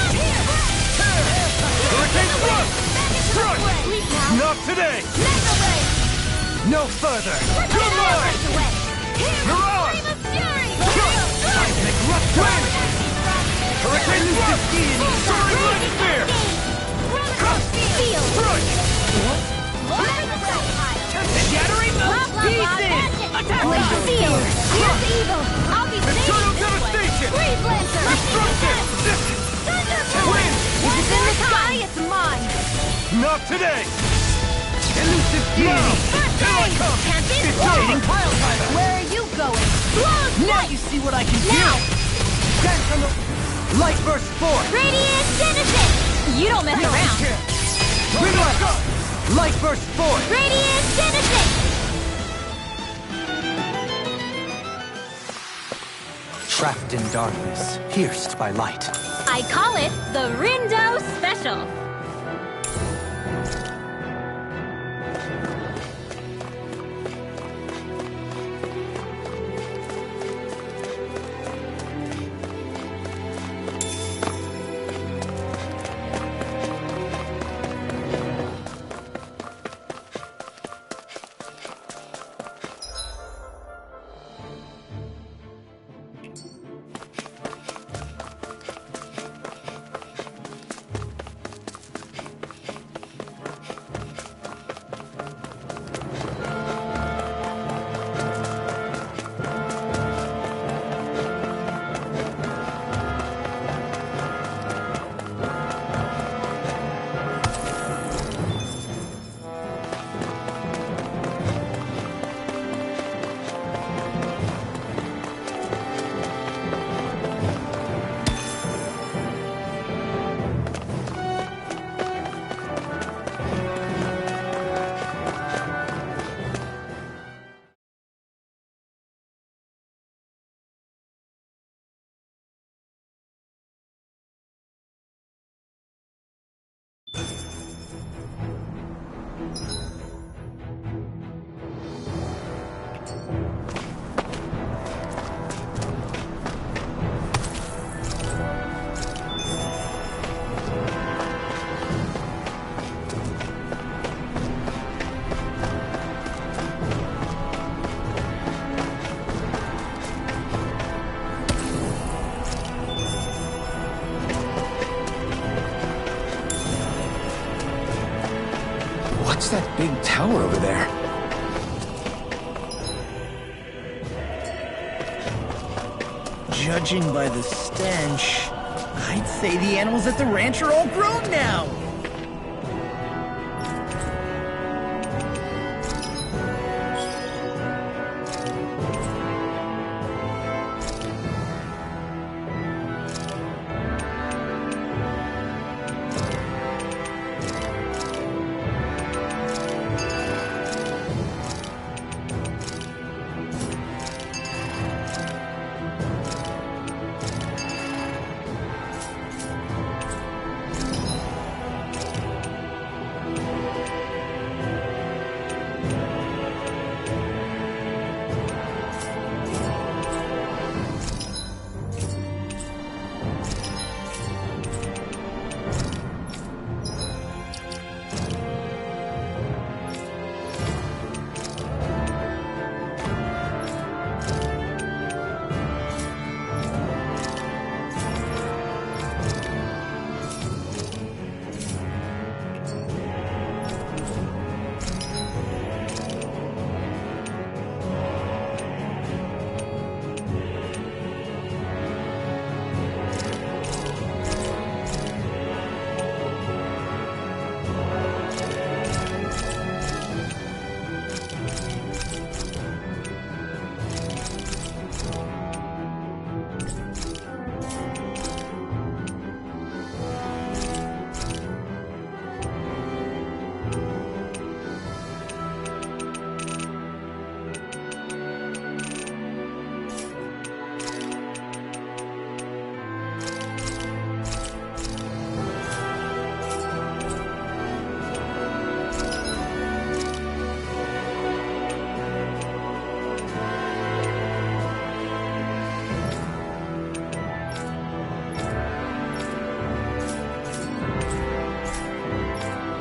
Hurricane Thrust! Thrust! Not today! No further! Come on! Mirage! Seismic Rupture! Hurricane Thrust! Soaring Land Spear! Thrust! Shattering those pieces! Attack! Here's evil! I'll be Eternal Devastation! Freeze Lancer! Destruction! Wind! If it's in the sky, it's mine! Not today! Elusive Deity! Here I come! Devastating Pile Driver! Where are you going? Now you see what I can do! Stand from the... Light Burst 4! Radiant Genesis! You don't mess around! Relentless! Light Burst 4! Radiant Genesis! Trapped in darkness, pierced by light. I call it the Rindo Special. What's that big tower over there? Judging by the stench, I'd say the animals at the ranch are all grown now.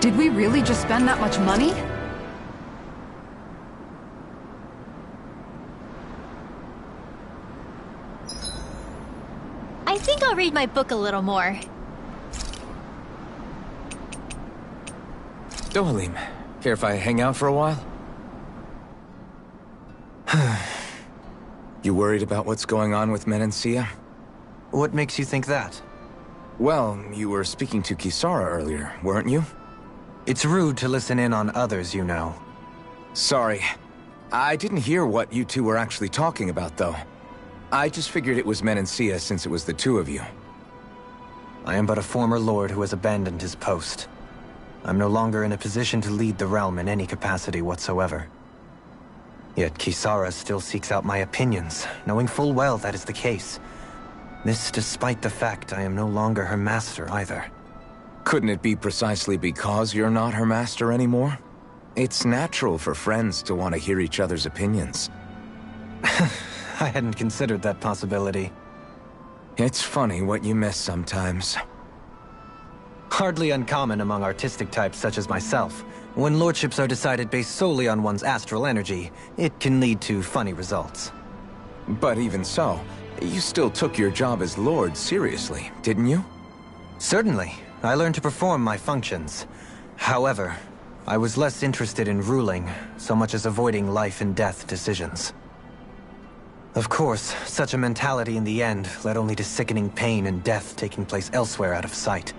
Did we really just spend that much money? I think I'll read my book a little more. Dohalim, care if I hang out for a while? You worried about what's going on with Menancia? What makes you think that? Well, you were speaking to Kisara earlier, weren't you? It's rude to listen in on others, you know. Sorry. I didn't hear what you two were actually talking about, though. I just figured it was Menancia since it was the two of you. I am but a former lord who has abandoned his post. I'm no longer in a position to lead the realm in any capacity whatsoever. Yet Kisara still seeks out my opinions, knowing full well that is the case. This despite the fact I am no longer her master either. Couldn't it be precisely because you're not her master anymore? It's natural for friends to want to hear each other's opinions. I hadn't considered that possibility. It's funny what you miss sometimes. Hardly uncommon among artistic types such as myself. When lordships are decided based solely on one's astral energy, it can lead to funny results. But even so, you still took your job as lord seriously, didn't you? Certainly. I learned to perform my functions. However, I was less interested in ruling, so much as avoiding life and death decisions. Of course, such a mentality in the end led only to sickening pain and death taking place elsewhere out of sight.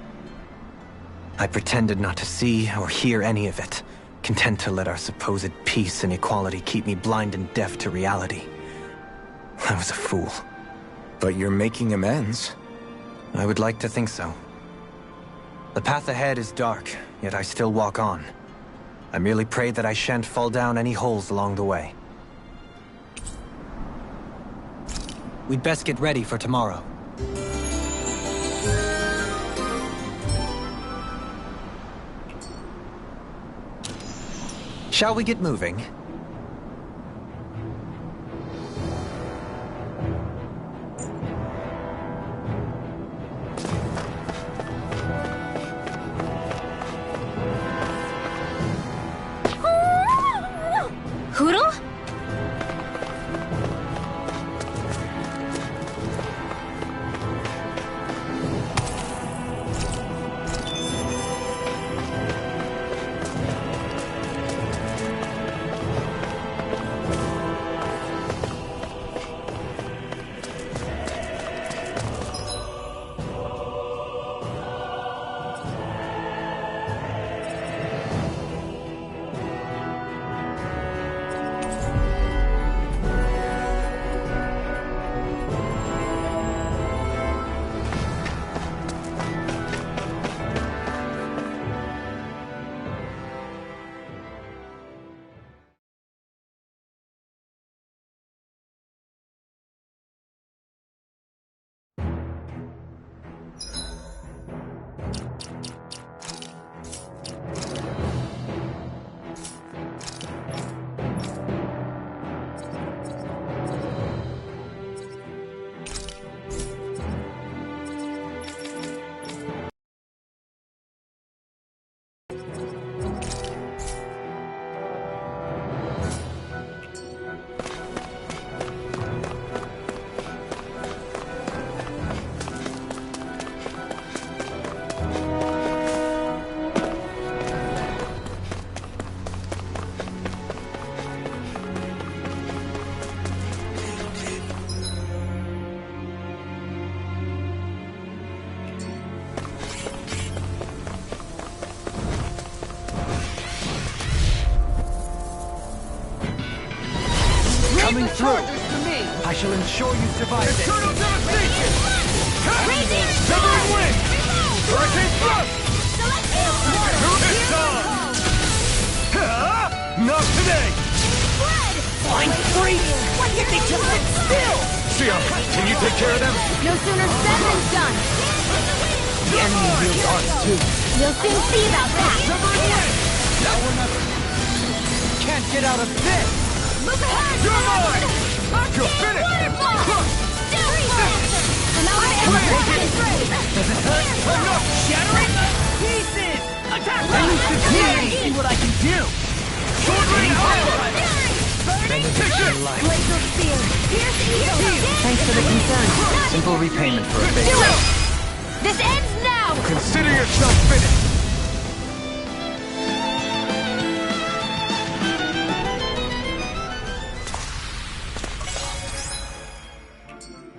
I pretended not to see or hear any of it, content to let our supposed peace and equality keep me blind and deaf to reality. I was a fool. But you're making amends. I would like to think so. The path ahead is dark, yet I still walk on. I merely pray that I shan't fall down any holes along the way. We'd best get ready for tomorrow. Shall we get moving? Hootle? Coming through! I shall ensure you survive this! Eternal devastation! Raging Severing storm! wind! Hurricane thrust! Celestial portal! It's on! Not today! Blood! Flying freeze! Why can't they just sit still? Sia, can you take care of them? No sooner said than done! The enemy wields ours too. We'll soon see about that! Severing wind! Now or never! Can't get out of this! Move ahead! You're mine! Arcane You're finished! waterfall! Still faster! Now I am Wait! ready! Does it hurt? Enough! Shattering pieces! Attack! Release the see what I can do! Sword Ring Power! Glacial Spear! Pierce evil! Thanks for the concern. Simple repayment for a favor. Do it! This ends now! Consider yourself finished!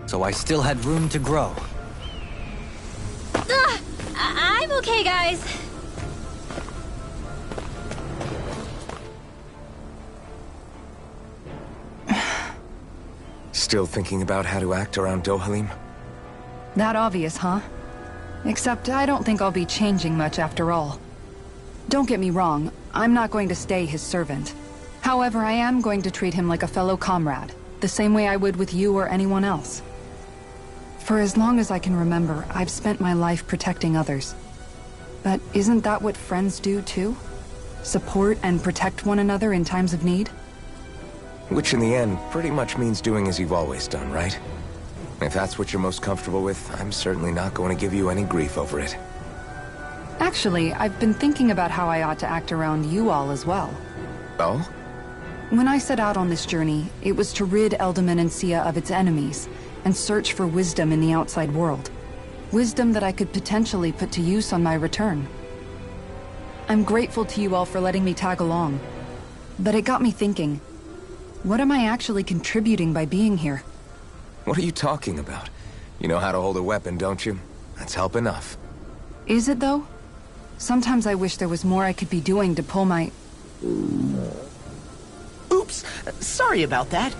So I still had room to grow. I'm okay, guys. Still thinking about how to act around Dohalim? That obvious, huh? Except I don't think I'll be changing much after all. Don't get me wrong, I'm not going to stay his servant. However, I am going to treat him like a fellow comrade, the same way I would with you or anyone else. For as long as I can remember, I've spent my life protecting others. But isn't that what friends do too? Support and protect one another in times of need? Which in the end pretty much means doing as you've always done, right? If that's what you're most comfortable with, I'm certainly not going to give you any grief over it. Actually, I've been thinking about how I ought to act around you all as well. Oh? When I set out on this journey, it was to rid Elde Menancia of its enemies, and search for wisdom in the outside world. Wisdom that I could potentially put to use on my return. I'm grateful to you all for letting me tag along. But it got me thinking, what am I actually contributing by being here? What are you talking about? You know how to hold a weapon, don't you? That's help enough. Is it though? Sometimes I wish there was more I could be doing to pull my... Oops, sorry about that.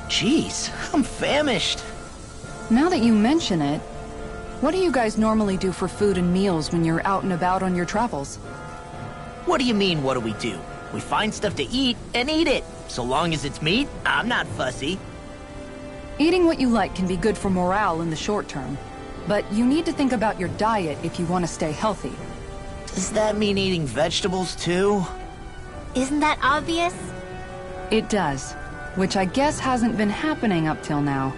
Jeez, I'm famished. Now that you mention it, what do you guys normally do for food and meals when you're out and about on your travels? What do you mean, what do we do? We find stuff to eat and eat it. So long as it's meat, I'm not fussy. Eating what you like can be good for morale in the short term, but you need to think about your diet if you want to stay healthy. Does that mean eating vegetables too? Isn't that obvious? It does, which I guess hasn't been happening up till now.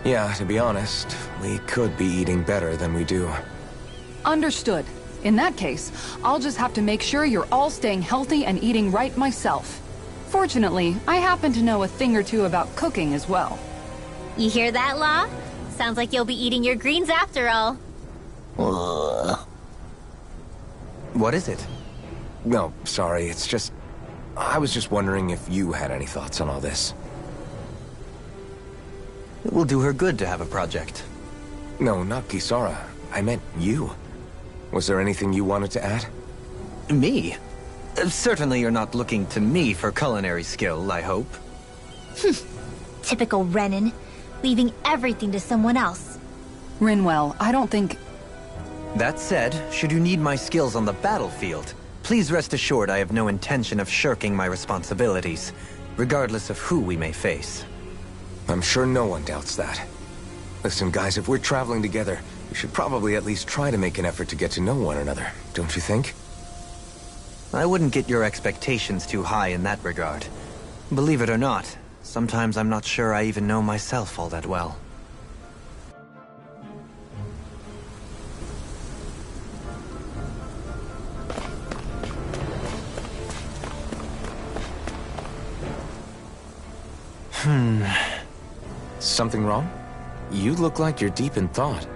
Yeah, to be honest, we could be eating better than we do. Understood. In that case, I'll just have to make sure you're all staying healthy and eating right myself. Fortunately, I happen to know a thing or two about cooking as well. You hear that, Law? Sounds like you'll be eating your greens after all. What is it? No, sorry, it's just... I was just wondering if you had any thoughts on all this. It will do her good to have a project. No, not Kisara. I meant you. Was there anything you wanted to add? Me? Certainly you're not looking to me for culinary skill, I hope. Typical Renan, leaving everything to someone else. Rinwell, I don't think... That said, should you need my skills on the battlefield, please rest assured I have no intention of shirking my responsibilities, regardless of who we may face. I'm sure no one doubts that. Listen, guys, if we're traveling together, we should probably at least try to make an effort to get to know one another, don't you think? I wouldn't get your expectations too high in that regard. Believe it or not, sometimes I'm not sure I even know myself all that well. Something wrong? You look like you're deep in thought.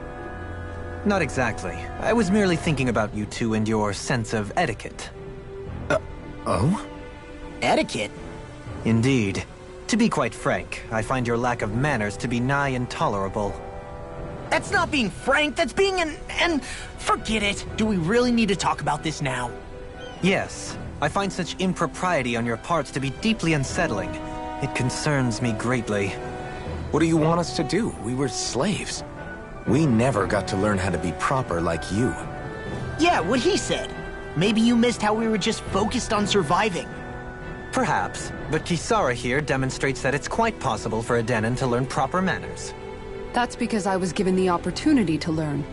Not exactly. I was merely thinking about you two and your sense of etiquette. Oh? Etiquette? Indeed. To be quite frank, I find your lack of manners to be nigh intolerable. That's not being frank, that's being and forget it. Do we really need to talk about this now? Yes. I find such impropriety on your parts to be deeply unsettling. It concerns me greatly. What do you want us to do? We were slaves. We never got to learn how to be proper like you. Yeah, what he said. Maybe you missed how we were just focused on surviving. Perhaps, but Kisara here demonstrates that it's quite possible for a Denon to learn proper manners. That's because I was given the opportunity to learn.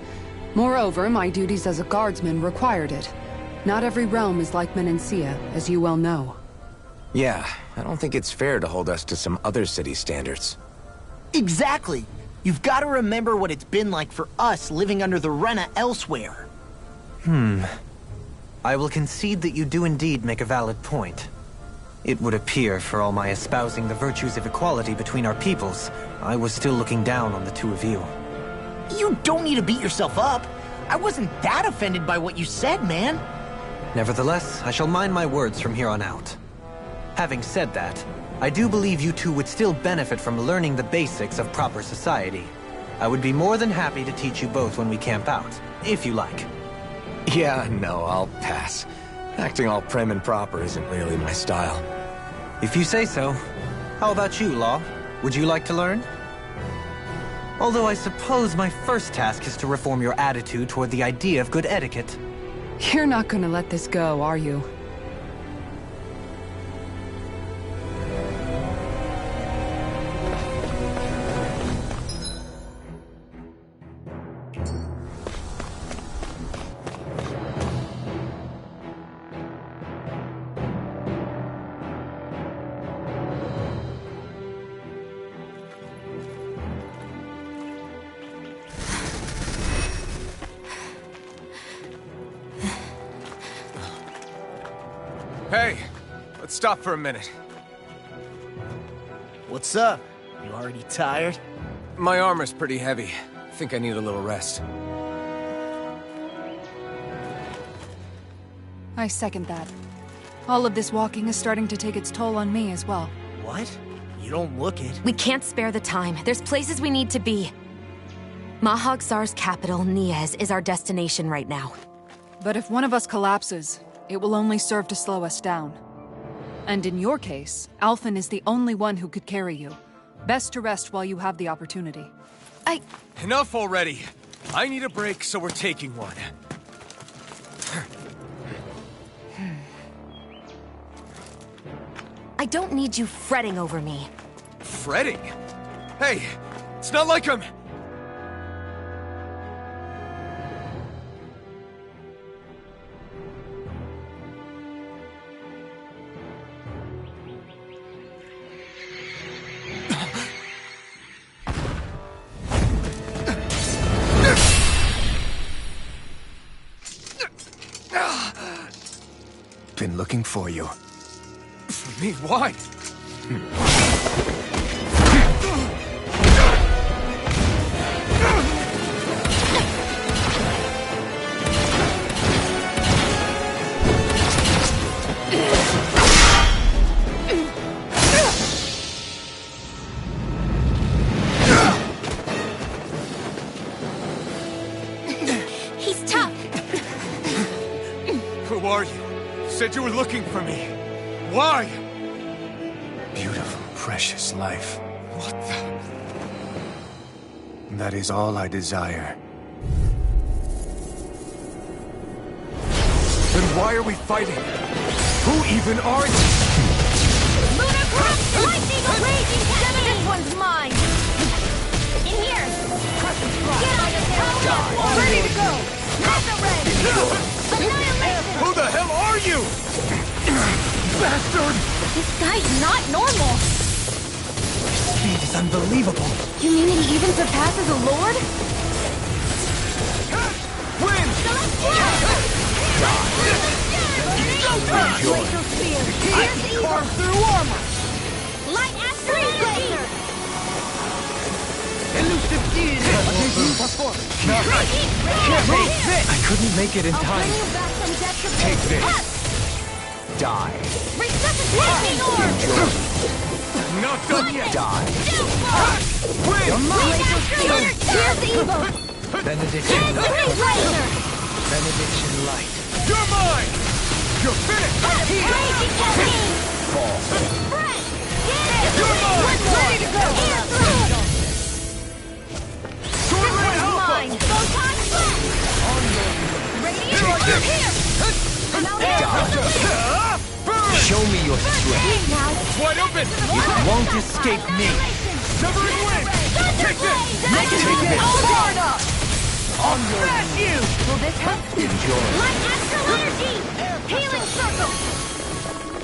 Moreover, my duties as a guardsman required it. Not every realm is like Menancia, as you well know. Yeah, I don't think it's fair to hold us to some other city standards. Exactly. You've got to remember what it's been like for us living under the Rena elsewhere. I will concede that you do indeed make a valid point. It would appear, for all my espousing the virtues of equality between our peoples, I was still looking down on the two of you. You don't need to beat yourself up. I wasn't that offended by what you said, man. Nevertheless, I shall mind my words from here on out. Having said that, I do believe you two would still benefit from learning the basics of proper society. I would be more than happy to teach you both when we camp out, if you like. Yeah, no, I'll pass. Acting all prim and proper isn't really my style. If you say so. How about you, Law? Would you like to learn? Although I suppose my first task is to reform your attitude toward the idea of good etiquette. You're not gonna let this go, are you? Hey, let's stop for a minute. What's up? You already tired? My armor's pretty heavy. I think I need a little rest. I second that. All of this walking is starting to take its toll on me as well. What? You don't look it. We can't spare the time. There's places we need to be. Mahag Saar's capital, Niez, is our destination right now. But if one of us collapses, it will only serve to slow us down. And in your case, Alphen is the only one who could carry you. Best to rest while you have the opportunity. Enough already! I need a break, so we're taking one. I don't need you fretting over me. Fretting? Hey, it's not like I'm... Been looking for you. For me? Why? He's tough. Who are you? Said you were looking for me. Why? Beautiful, precious life. What the... That is all I desire. Then why are we fighting? Who even are you? Lunar corruption! Lightning raging cascade! This one's mine! In here! Get on the tower! Ready to go! Mesa red! Annihilation! Who the hell are you? Bastard! This guy's not normal! Speed is unbelievable. You mean he even surpasses a lord? Win! Glacial spear! Here's evil! Through armor! Light asteroid laser! Elusive deed! I couldn't make it in I'll bring time. you back from death to Take bliss. this. Die. Resuscitation orb! Not done yet! Die. Win! Light asteroid! Here's evil! Benediction light. Asteroid laser! Benediction light. You're mine! You're finished! Raging cascade! Fall. Breath! Get You're mine! ready to go! Air through! Sword Red Alpha! Mine! Photon flash! Radiant order here! Burn! Show me your strength. Now! Wide open! It won't escape me. Severing wind! Take this! Take this. All guard up! Smash you! Will this help? Enjoy. Light astral energy! Healing circle!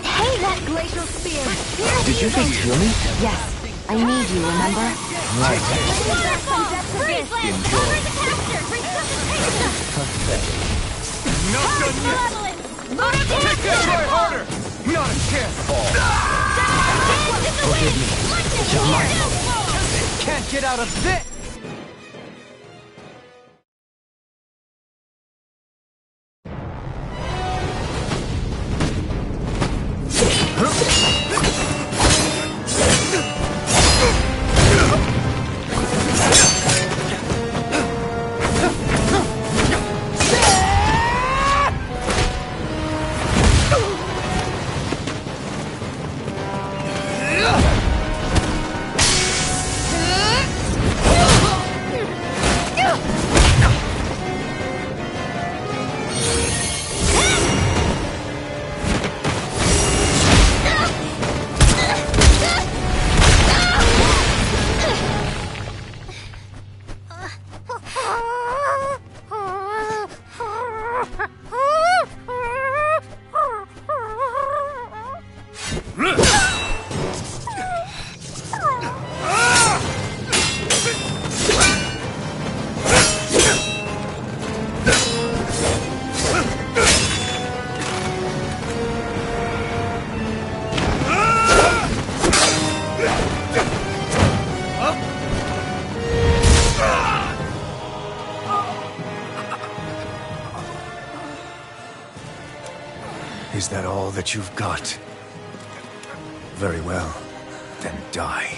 Hey, that glacial spear! Here's Did you evil. just heal me? Yes. I need you, remember? Right. Waterfall! Freeze land! Cover the caster! Resuscitation! Pathetic. Not done yet! Malevolence! Take that! Try harder! Not a chance! Forgive me. Can't get out of this! Is that all that you've got? Very well. Then die.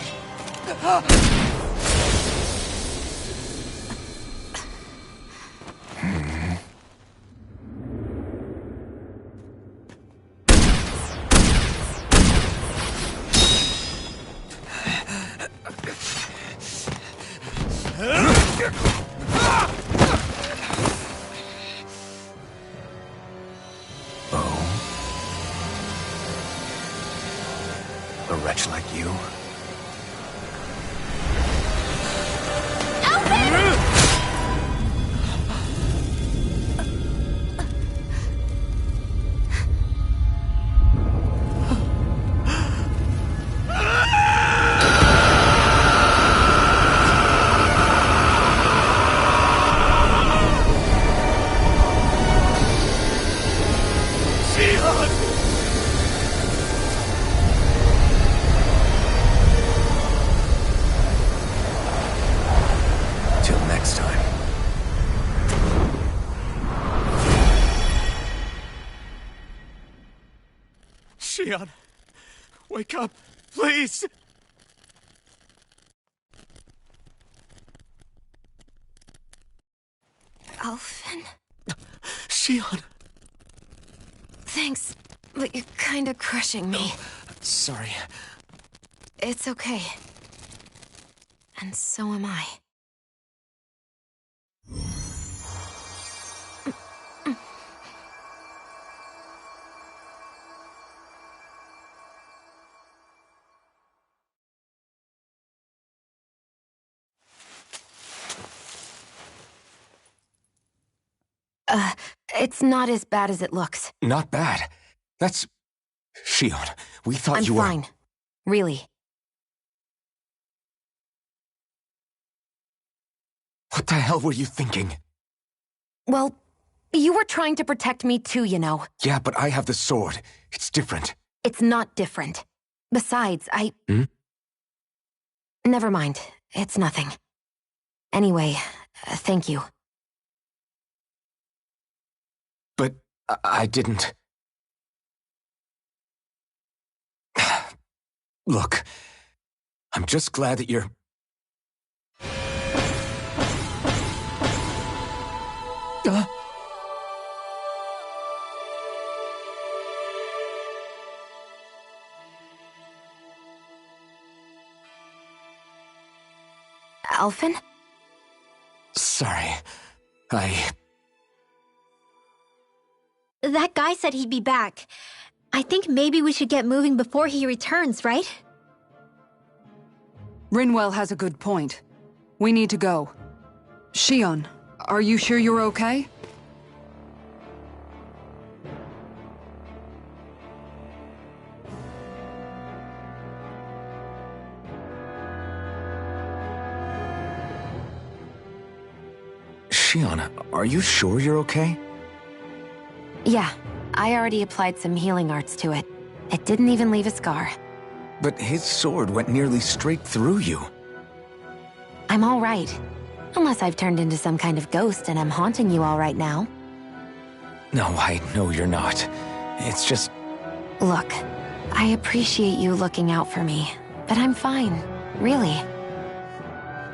A wretch like you? Till next time. Shion, wake up, please! Alphen? Shion! Thanks, but you're kinda crushing me. Sorry. It's okay. And so am I. It's not as bad as it looks. Not bad. That's... Shion, we thought I'm you were... fine. Really. What the hell were you thinking? Well, you were trying to protect me too, you know. Yeah, but I have the sword. It's different. It's not different. Besides, Hmm? Never mind. It's nothing. Anyway, thank you. But I didn't... Look, I'm just glad that you're... Alphen? Sorry. That guy said he'd be back. I think maybe we should get moving before he returns, right? Rinwell has a good point. We need to go. Shion, are you sure you're okay? Shion, are you sure you're okay? Yeah, I already applied some healing arts to it. It didn't even leave a scar. But his sword went nearly straight through you. I'm all right. Unless I've turned into some kind of ghost and I'm haunting you all right now. No, I know you're not. It's just... Look, I appreciate you looking out for me, but I'm fine, really.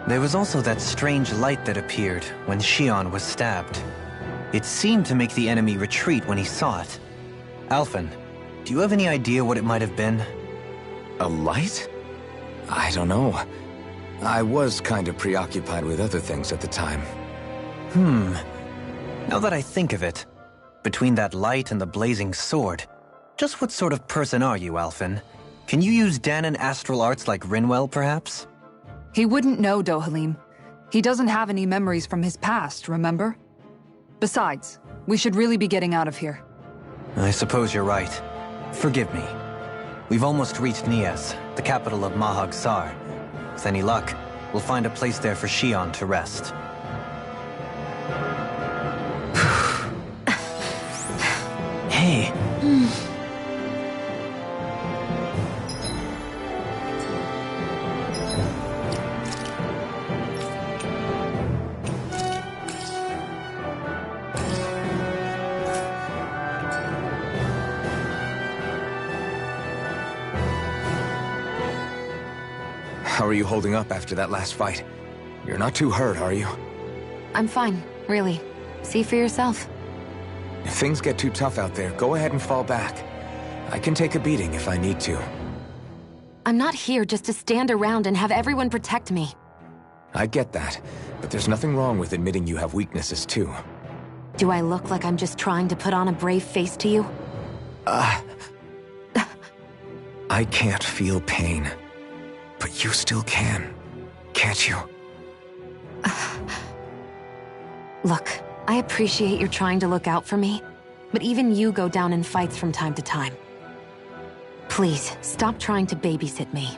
There was also that strange light that appeared when Xion was stabbed. It seemed to make the enemy retreat when he saw it. Alphen, do you have any idea what it might have been? A light? I don't know. I was kind of preoccupied with other things at the time. Now that I think of it, between that light and the blazing sword, just what sort of person are you, Alphen? Can you use Dahnan astral arts like Rinwell, perhaps? He wouldn't know, Dohalim. He doesn't have any memories from his past, remember? Besides, we should really be getting out of here. I suppose you're right. Forgive me. We've almost reached Niez, the capital of Mahag Saar. With any luck, we'll find a place there for Xion to rest. Hey. How are you holding up after that last fight? You're not too hurt, are you? I'm fine, really. See for yourself. If things get too tough out there, go ahead and fall back. I can take a beating if I need to. I'm not here just to stand around and have everyone protect me. I get that, but there's nothing wrong with admitting you have weaknesses too. Do I look like I'm just trying to put on a brave face to you? I can't feel pain. But you still can, can't you? Look, I appreciate you're trying to look out for me, but even you go down in fights from time to time. Please, stop trying to babysit me.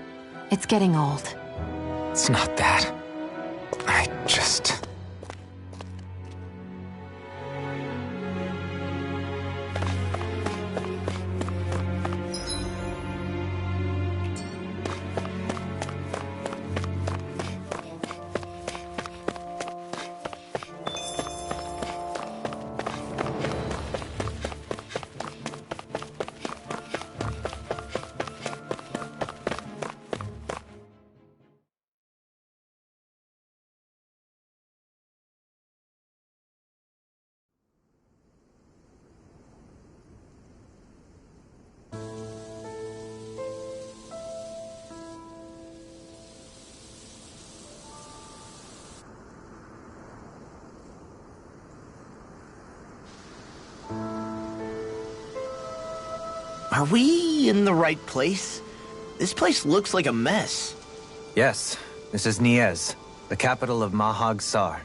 It's getting old. It's not that. I just... Are we in the right place? This place looks like a mess. Yes, this is Niez, the capital of Mahag Saar.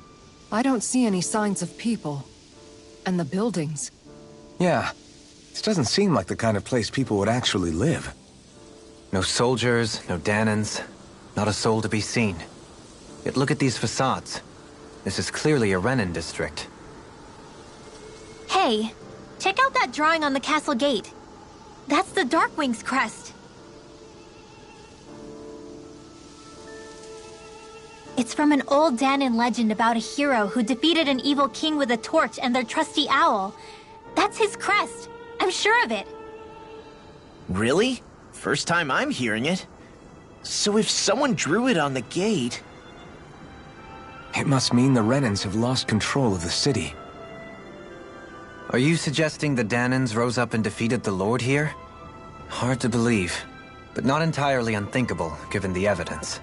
I don't see any signs of people. And the buildings. Yeah, this doesn't seem like the kind of place people would actually live. No soldiers, no Dahnans, not a soul to be seen. Yet look at these facades. This is clearly a Renan district. Hey, check out that drawing on the castle gate. That's the Darkwing's crest. It's from an old Dahnan legend about a hero who defeated an evil king with a torch and their trusty owl. That's his crest. I'm sure of it. Really? First time I'm hearing it. So if someone drew it on the gate... It must mean the Renans have lost control of the city. Are you suggesting the Dahnans rose up and defeated the Lord here? Hard to believe, but not entirely unthinkable, given the evidence.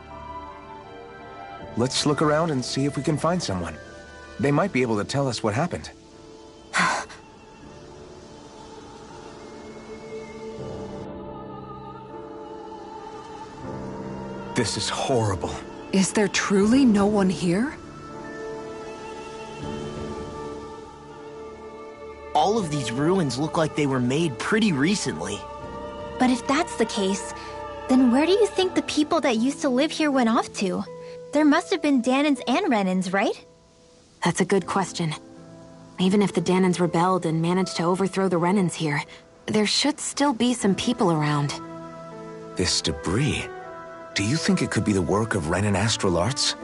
Let's look around and see if we can find someone. They might be able to tell us what happened. This is horrible. Is there truly no one here? All of these ruins look like they were made pretty recently. But if that's the case, then where do you think the people that used to live here went off to? There must have been Dahnans and Renans, right? That's a good question. Even if the Danans rebelled and managed to overthrow the Renans here, there should still be some people around. This debris... Do you think it could be the work of Renan Astral Arts?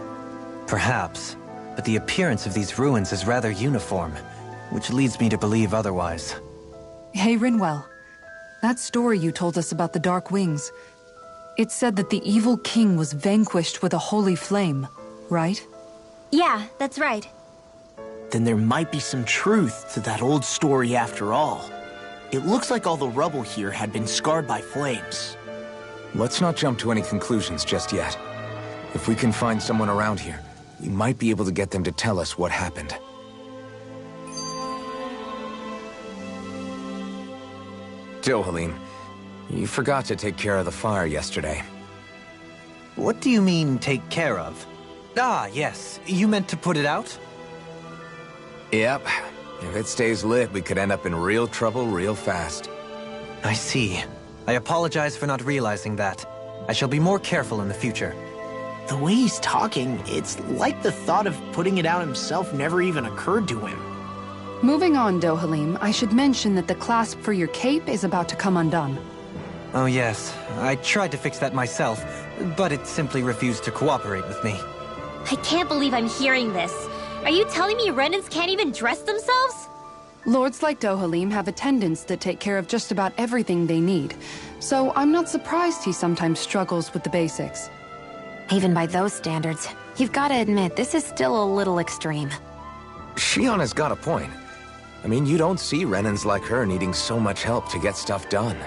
Perhaps, but the appearance of these ruins is rather uniform, which leads me to believe otherwise. Hey, Rinwell. That story you told us about the Dark Wings, it said that the evil king was vanquished with a holy flame, right? Yeah, that's right. Then there might be some truth to that old story after all. It looks like all the rubble here had been scarred by flames. Let's not jump to any conclusions just yet. If we can find someone around here, we might be able to get them to tell us what happened. Dohalim, you forgot to take care of the fire yesterday. What do you mean, take care of? Ah, yes. You meant to put it out? Yep. If it stays lit, we could end up in real trouble real fast. I see. I apologize for not realizing that. I shall be more careful in the future. The way he's talking, it's like the thought of putting it out himself never even occurred to him. Moving on, Dohalim, I should mention that the clasp for your cape is about to come undone. Oh yes, I tried to fix that myself, but it simply refused to cooperate with me. I can't believe I'm hearing this. Are you telling me Renans can't even dress themselves? Lords like Dohalim have attendants that take care of just about everything they need, so I'm not surprised he sometimes struggles with the basics. Even by those standards, you've got to admit this is still a little extreme. Shion has got a point. I mean, you don't see Renans like her needing so much help to get stuff done.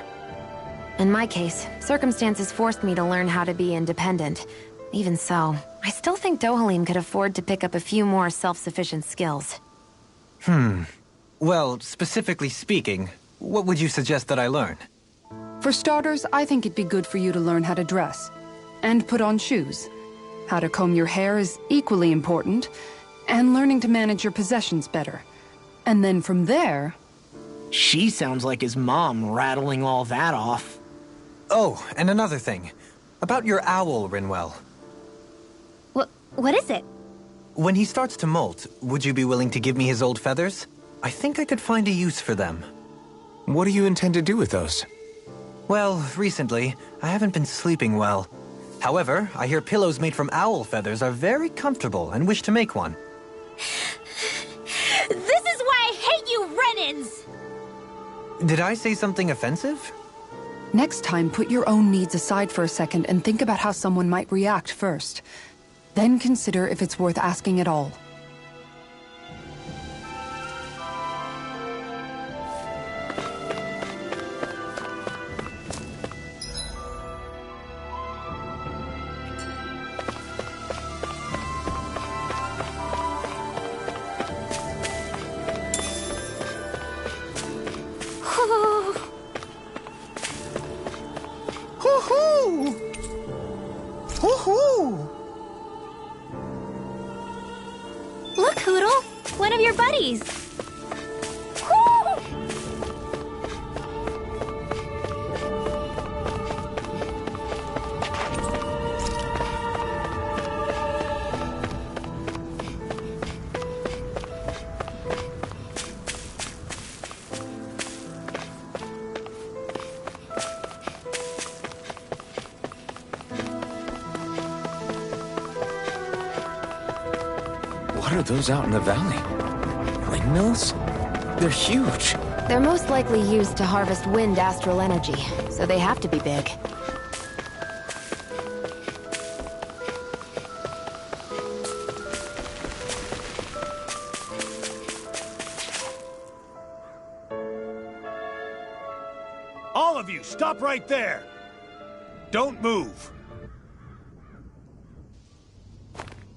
In my case, circumstances forced me to learn how to be independent. Even so, I still think Dohalim could afford to pick up a few more self-sufficient skills. Well, specifically speaking, what would you suggest that I learn? For starters, I think it'd be good for you to learn how to dress. And put on shoes. How to comb your hair is equally important. And learning to manage your possessions better. And then from there... She sounds like his mom rattling all that off. Oh, and another thing. About your owl, Rinwell. What is it? When he starts to molt, would you be willing to give me his old feathers? I think I could find a use for them. What do you intend to do with those? Well, recently, I haven't been sleeping well. However, I hear pillows made from owl feathers are very comfortable and wish to make one. This is why I hate you, Renans! Did I say something offensive? Next time, put your own needs aside for a second and think about how someone might react first. Then consider if it's worth asking at all. Look, Hootle! One of your buddies! What are those out in the valley? Windmills? They're huge. They're most likely used to harvest wind astral energy, so they have to be big. All of you, stop right there! Don't move!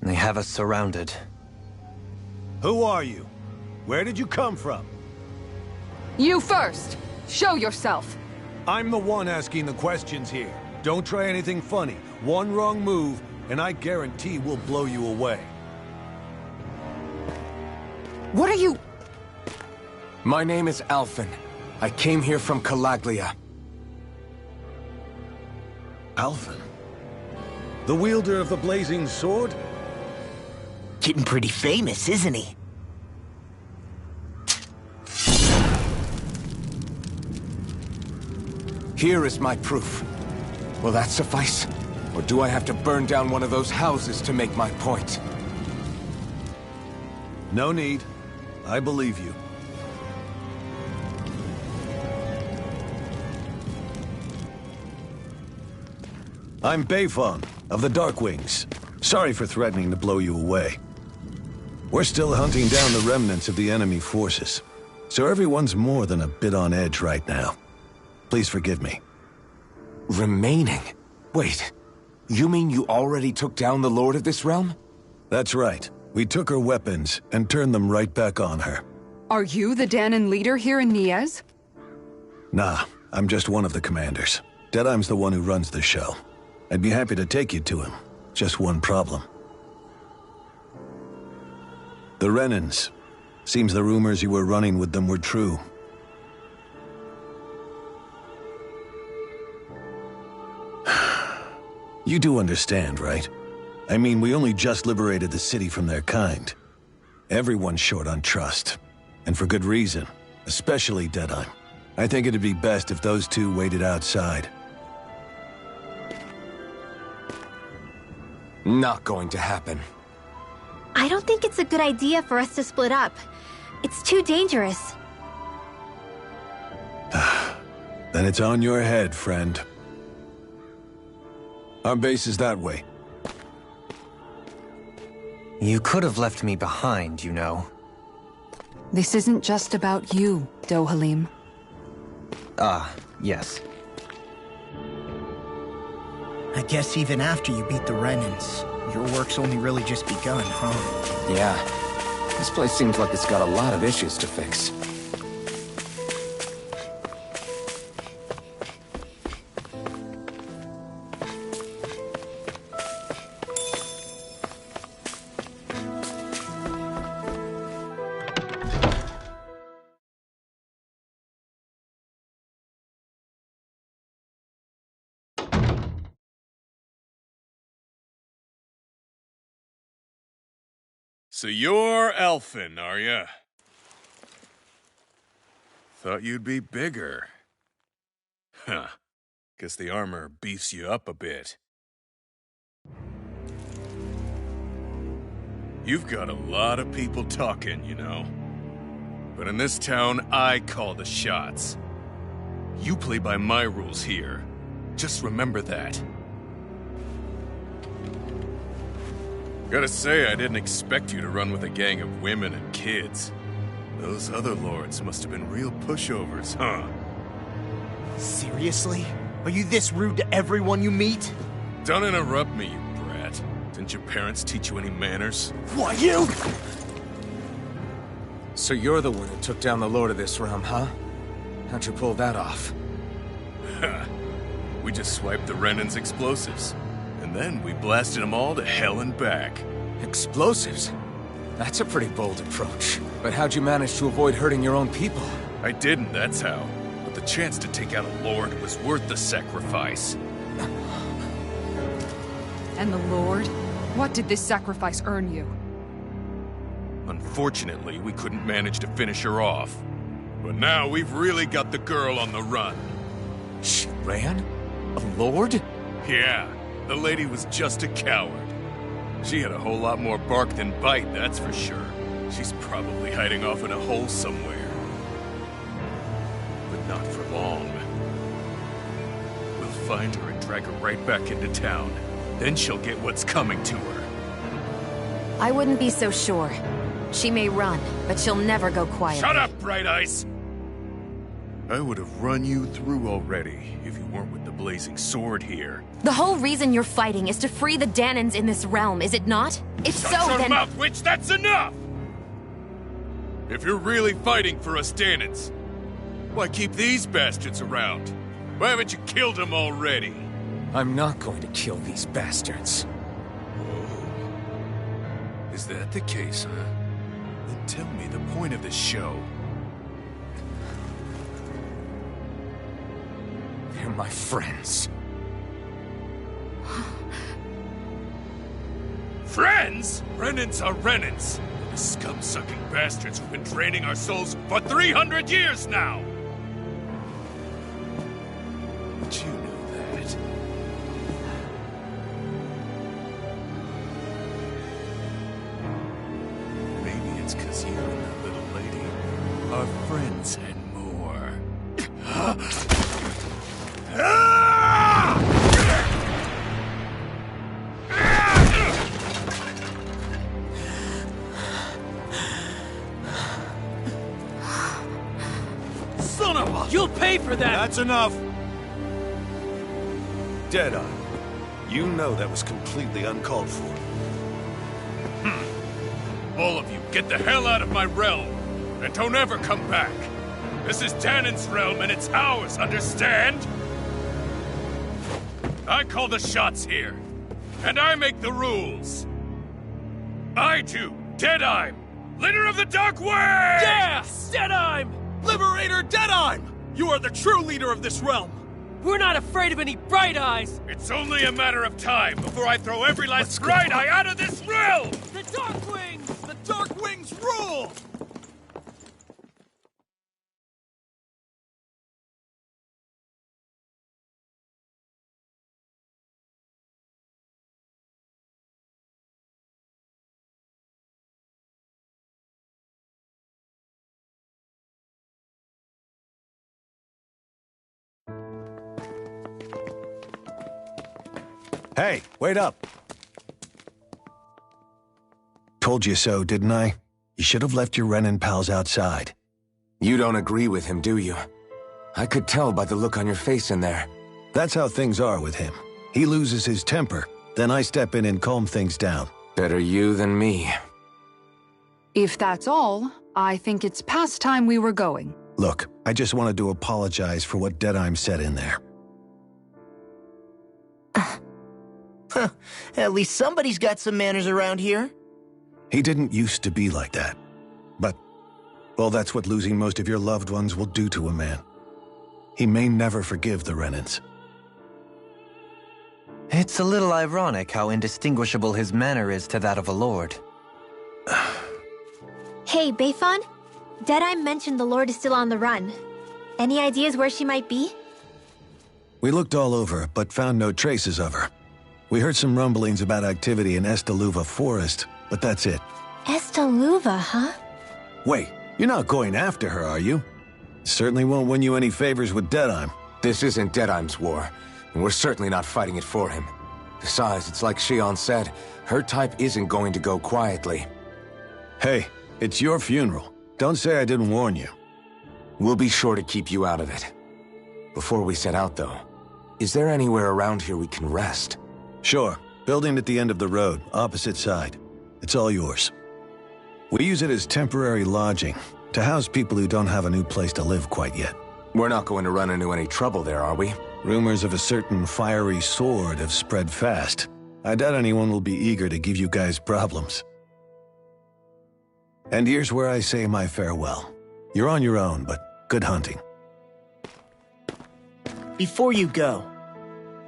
They have us surrounded. Who are you? Where did you come from? You first! Show yourself! I'm the one asking the questions here. Don't try anything funny. One wrong move, and I guarantee we'll blow you away. What are you... My name is Alphen. I came here from Calaglia. Alphen? The wielder of the blazing sword? Getting pretty famous, isn't he? Here is my proof. Will that suffice? Or do I have to burn down one of those houses to make my point? No need. I believe you. I'm Beifong, of the Darkwings. Sorry for threatening to blow you away. We're still hunting down the remnants of the enemy forces, so everyone's more than a bit on edge right now. Please forgive me. Remaining? Wait, you mean you already took down the Lord of this realm? That's right. We took her weapons and turned them right back on her. Are you the Dahnan leader here in Niez? Nah, I'm just one of the commanders. Deadeye's the one who runs the show. I'd be happy to take you to him. Just one problem. The Renans. Seems the rumors you were running with them were true. You do understand, right? I mean, we only just liberated the city from their kind. Everyone's short on trust. And for good reason. Especially Deadeye. I think it'd be best if those two waited outside. Not going to happen. I don't think it's a good idea for us to split up. It's too dangerous. Then it's on your head, friend. Our base is that way. You could have left me behind, you know. This isn't just about you, Dohalim. Ah, yes. I guess even after you beat the Renans, your work's only really just begun, huh? Yeah. This place seems like it's got a lot of issues to fix. So you're Elfin, are ya? Thought you'd be bigger. Huh. Guess the armor beefs you up a bit. You've got a lot of people talking, you know. But in this town, I call the shots. You play by my rules here. Just remember that. Gotta say, I didn't expect you to run with a gang of women and kids. Those other lords must have been real pushovers, huh? Seriously? Are you this rude to everyone you meet? Don't interrupt me, you brat. Didn't your parents teach you any manners? Why, you? So you're the one who took down the Lord of this realm, huh? How'd you pull that off? We just swiped the Renan's explosives. And then we blasted them all to hell and back. Explosives? That's a pretty bold approach. But how'd you manage to avoid hurting your own people? I didn't, that's how. But the chance to take out a lord was worth the sacrifice. And the Lord? What did this sacrifice earn you? Unfortunately, we couldn't manage to finish her off. But now we've really got the girl on the run. She ran? A lord? Yeah. The lady was just a coward. She had a whole lot more bark than bite, that's for sure. She's probably hiding off in a hole somewhere. But not for long. We'll find her and drag her right back into town. Then she'll get what's coming to her. I wouldn't be so sure. She may run, but she'll never go quiet. Shut up, Bright Eyes! I would have run you through already if you weren't with the blazing sword here. The whole reason you're fighting is to free the Dahnans in this realm, is it not? If Shut so, your then— mouth, witch! That's enough! If you're really fighting for us Dahnans, why keep these bastards around? Why haven't you killed them already? I'm not going to kill these bastards. Oh. Is that the case, huh? Then tell me the point of this show. They're my friends. Friends? Renans are Renans. The scum-sucking bastards who've been draining our souls for 300 years now! did you know that? Maybe it's 'cause you and that little lady are friends and more. Son of a... You'll pay for that! That's enough! Deadeye, you know that was completely uncalled for. All of you, get the hell out of my realm! And don't ever come back! This is Danon's realm and it's ours, understand? I call the shots here. And I make the rules. I do, Deadeye, leader of the Darkwing! Yes! Deadeye! Liberator Deadeye! You are the true leader of this realm! We're not afraid of any Bright Eyes! It's only a matter of time before I throw every last Bright Eye out of this realm! The Darkwings! The Darkwings rule! Hey, wait up! Told you so, didn't I? You should have left your Renan pals outside. You don't agree with him, do you? I could tell by the look on your face in there. That's how things are with him. He loses his temper, then I step in and calm things down. Better you than me. If that's all, I think it's past time we were going. Look, I just wanted to apologize for what Deadeye said in there. At least somebody's got some manners around here. He didn't used to be like that. But, well, that's what losing most of your loved ones will do to a man. He may never forgive the Renans. It's a little ironic how indistinguishable his manner is to that of a lord. Hey, Beifan? Deadeye mentioned the Lord is still on the run. Any ideas where she might be? We looked all over, but found no traces of her. We heard some rumblings about activity in Estaluva Forest, but that's it. Estaluva, huh? Wait, you're not going after her, are you? Certainly won't win you any favors with Deadeye. This isn't Deadeye's war, and we're certainly not fighting it for him. Besides, it's like Shion said, her type isn't going to go quietly. Hey, it's your funeral. Don't say I didn't warn you. We'll be sure to keep you out of it. Before we set out, though, is there anywhere around here we can rest? Sure. Building at the end of the road, opposite side. It's all yours. We use it as temporary lodging, to house people who don't have a new place to live quite yet. We're not going to run into any trouble there, are we? Rumors of a certain fiery sword have spread fast. I doubt anyone will be eager to give you guys problems. And here's where I say my farewell. You're on your own, but good hunting. Before you go,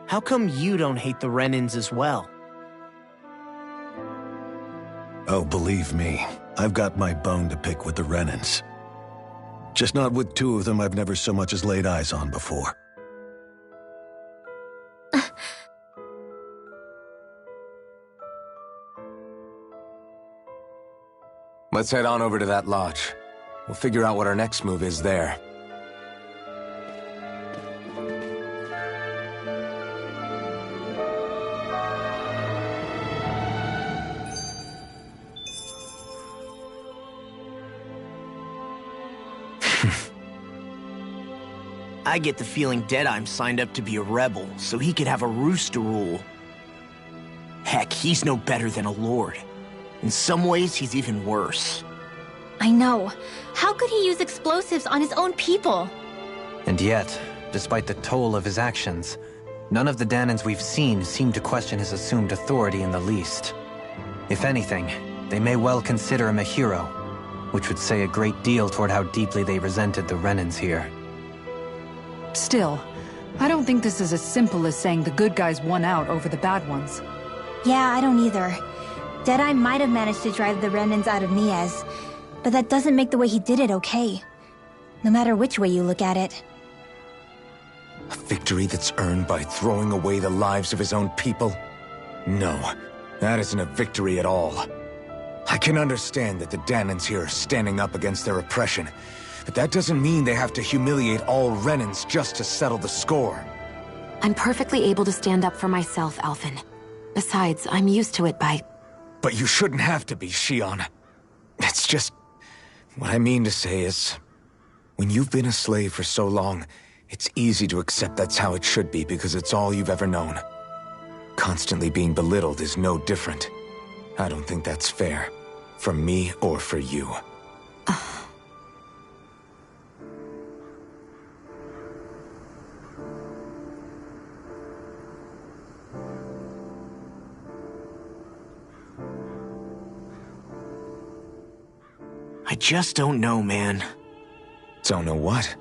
how come you don't hate the Renans as well? Oh, believe me, I've got my bone to pick with the Renans. Just not with two of them I've never so much as laid eyes on before. Let's head on over to that lodge. We'll figure out what our next move is there. I get the feeling Deadeye signed up to be a rebel, so he could have a roost to rule. Heck, he's no better than a lord. In some ways, he's even worse. I know. How could he use explosives on his own people? And yet, despite the toll of his actions, none of the Danons we've seen seem to question his assumed authority in the least. If anything, they may well consider him a hero, which would say a great deal toward how deeply they resented the Renans here. Still, I don't think this is as simple as saying the good guys won out over the bad ones. Yeah, I don't either. Deadeye might have managed to drive the Renans out of Niez, but that doesn't make the way he did it okay. No matter which way you look at it. victory that's earned by throwing away the lives of his own people? No, that isn't a victory at all. I can understand that the Dahnans here are standing up against their oppression, but that doesn't mean they have to humiliate all Renans just to settle the score. I'm perfectly able to stand up for myself, Alphen. Besides, I'm used to it by... But you shouldn't have to be, Shionne. It's just... What I mean to say is... When you've been a slave for so long, it's easy to accept that's how it should be because it's all you've ever known. Constantly being belittled is no different. I don't think that's fair. For me or for you. I just don't know, man. Don't know what?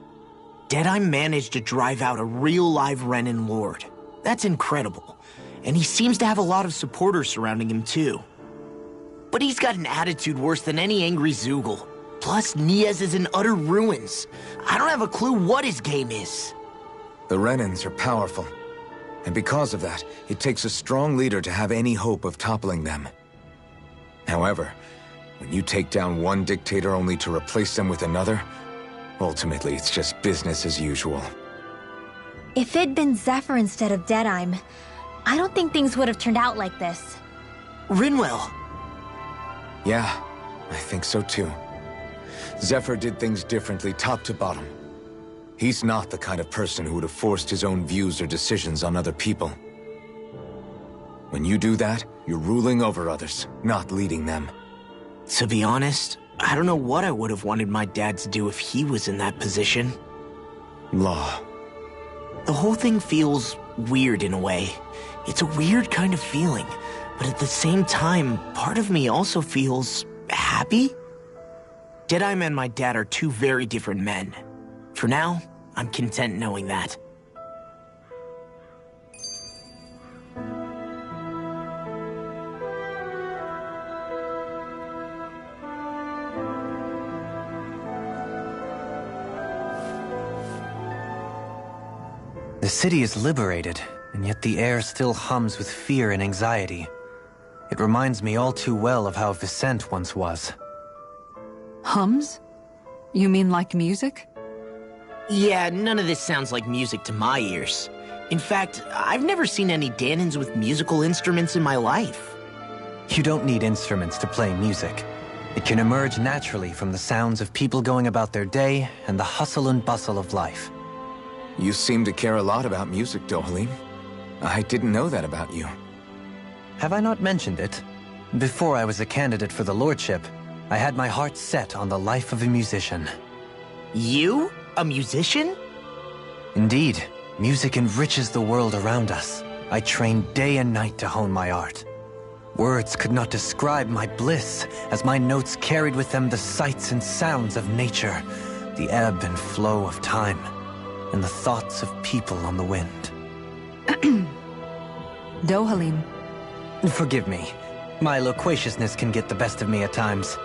Deadeye managed to drive out a real live Renan Lord. That's incredible. And he seems to have a lot of supporters surrounding him too. But he's got an attitude worse than any angry Zeugle. Plus, Niez is in utter ruins. I don't have a clue what his game is. The Renans are powerful. And because of that, it takes a strong leader to have any hope of toppling them. However, when you take down one dictator only to replace them with another, ultimately it's just business as usual. If it'd been Zephyr instead of Deadeye, I don't think things would have turned out like this. Rinwell! Yeah, I think so too. Zephyr did things differently top to bottom. He's not the kind of person who would have forced his own views or decisions on other people. When you do that, you're ruling over others, not leading them. To be honest, I don't know what I would have wanted my dad to do if he was in that position. Law. The whole thing feels weird in a way. It's a weird kind of feeling, but at the same time, part of me also feels happy. Deadeye and my dad are two very different men. For now, I'm content knowing that. The city is liberated, and yet the air still hums with fear and anxiety. It reminds me all too well of how Viscent once was. Hums? You mean like music? Yeah, none of this sounds like music to my ears. In fact, I've never seen any Dahnans with musical instruments in my life. You don't need instruments to play music. It can emerge naturally from the sounds of people going about their day and the hustle and bustle of life. You seem to care a lot about music, Dohalim. I didn't know that about you. Have I not mentioned it? Before I was a candidate for the lordship, I had my heart set on the life of a musician. You? A musician? Indeed. Music enriches the world around us. I trained day and night to hone my art. Words could not describe my bliss, as my notes carried with them the sights and sounds of nature, the ebb and flow of time, and the thoughts of people on the wind. Dohalim. Forgive me. My loquaciousness can get the best of me at times.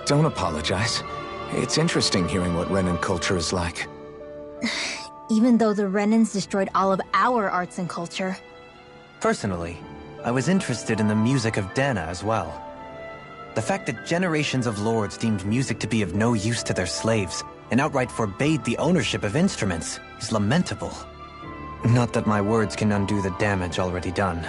Don't apologize. It's interesting hearing what Renan culture is like. Even though the Renans destroyed all of our arts and culture. Personally, I was interested in the music of Dahna as well. The fact that generations of lords deemed music to be of no use to their slaves and outright forbade the ownership of instruments is lamentable. Not that my words can undo the damage already done.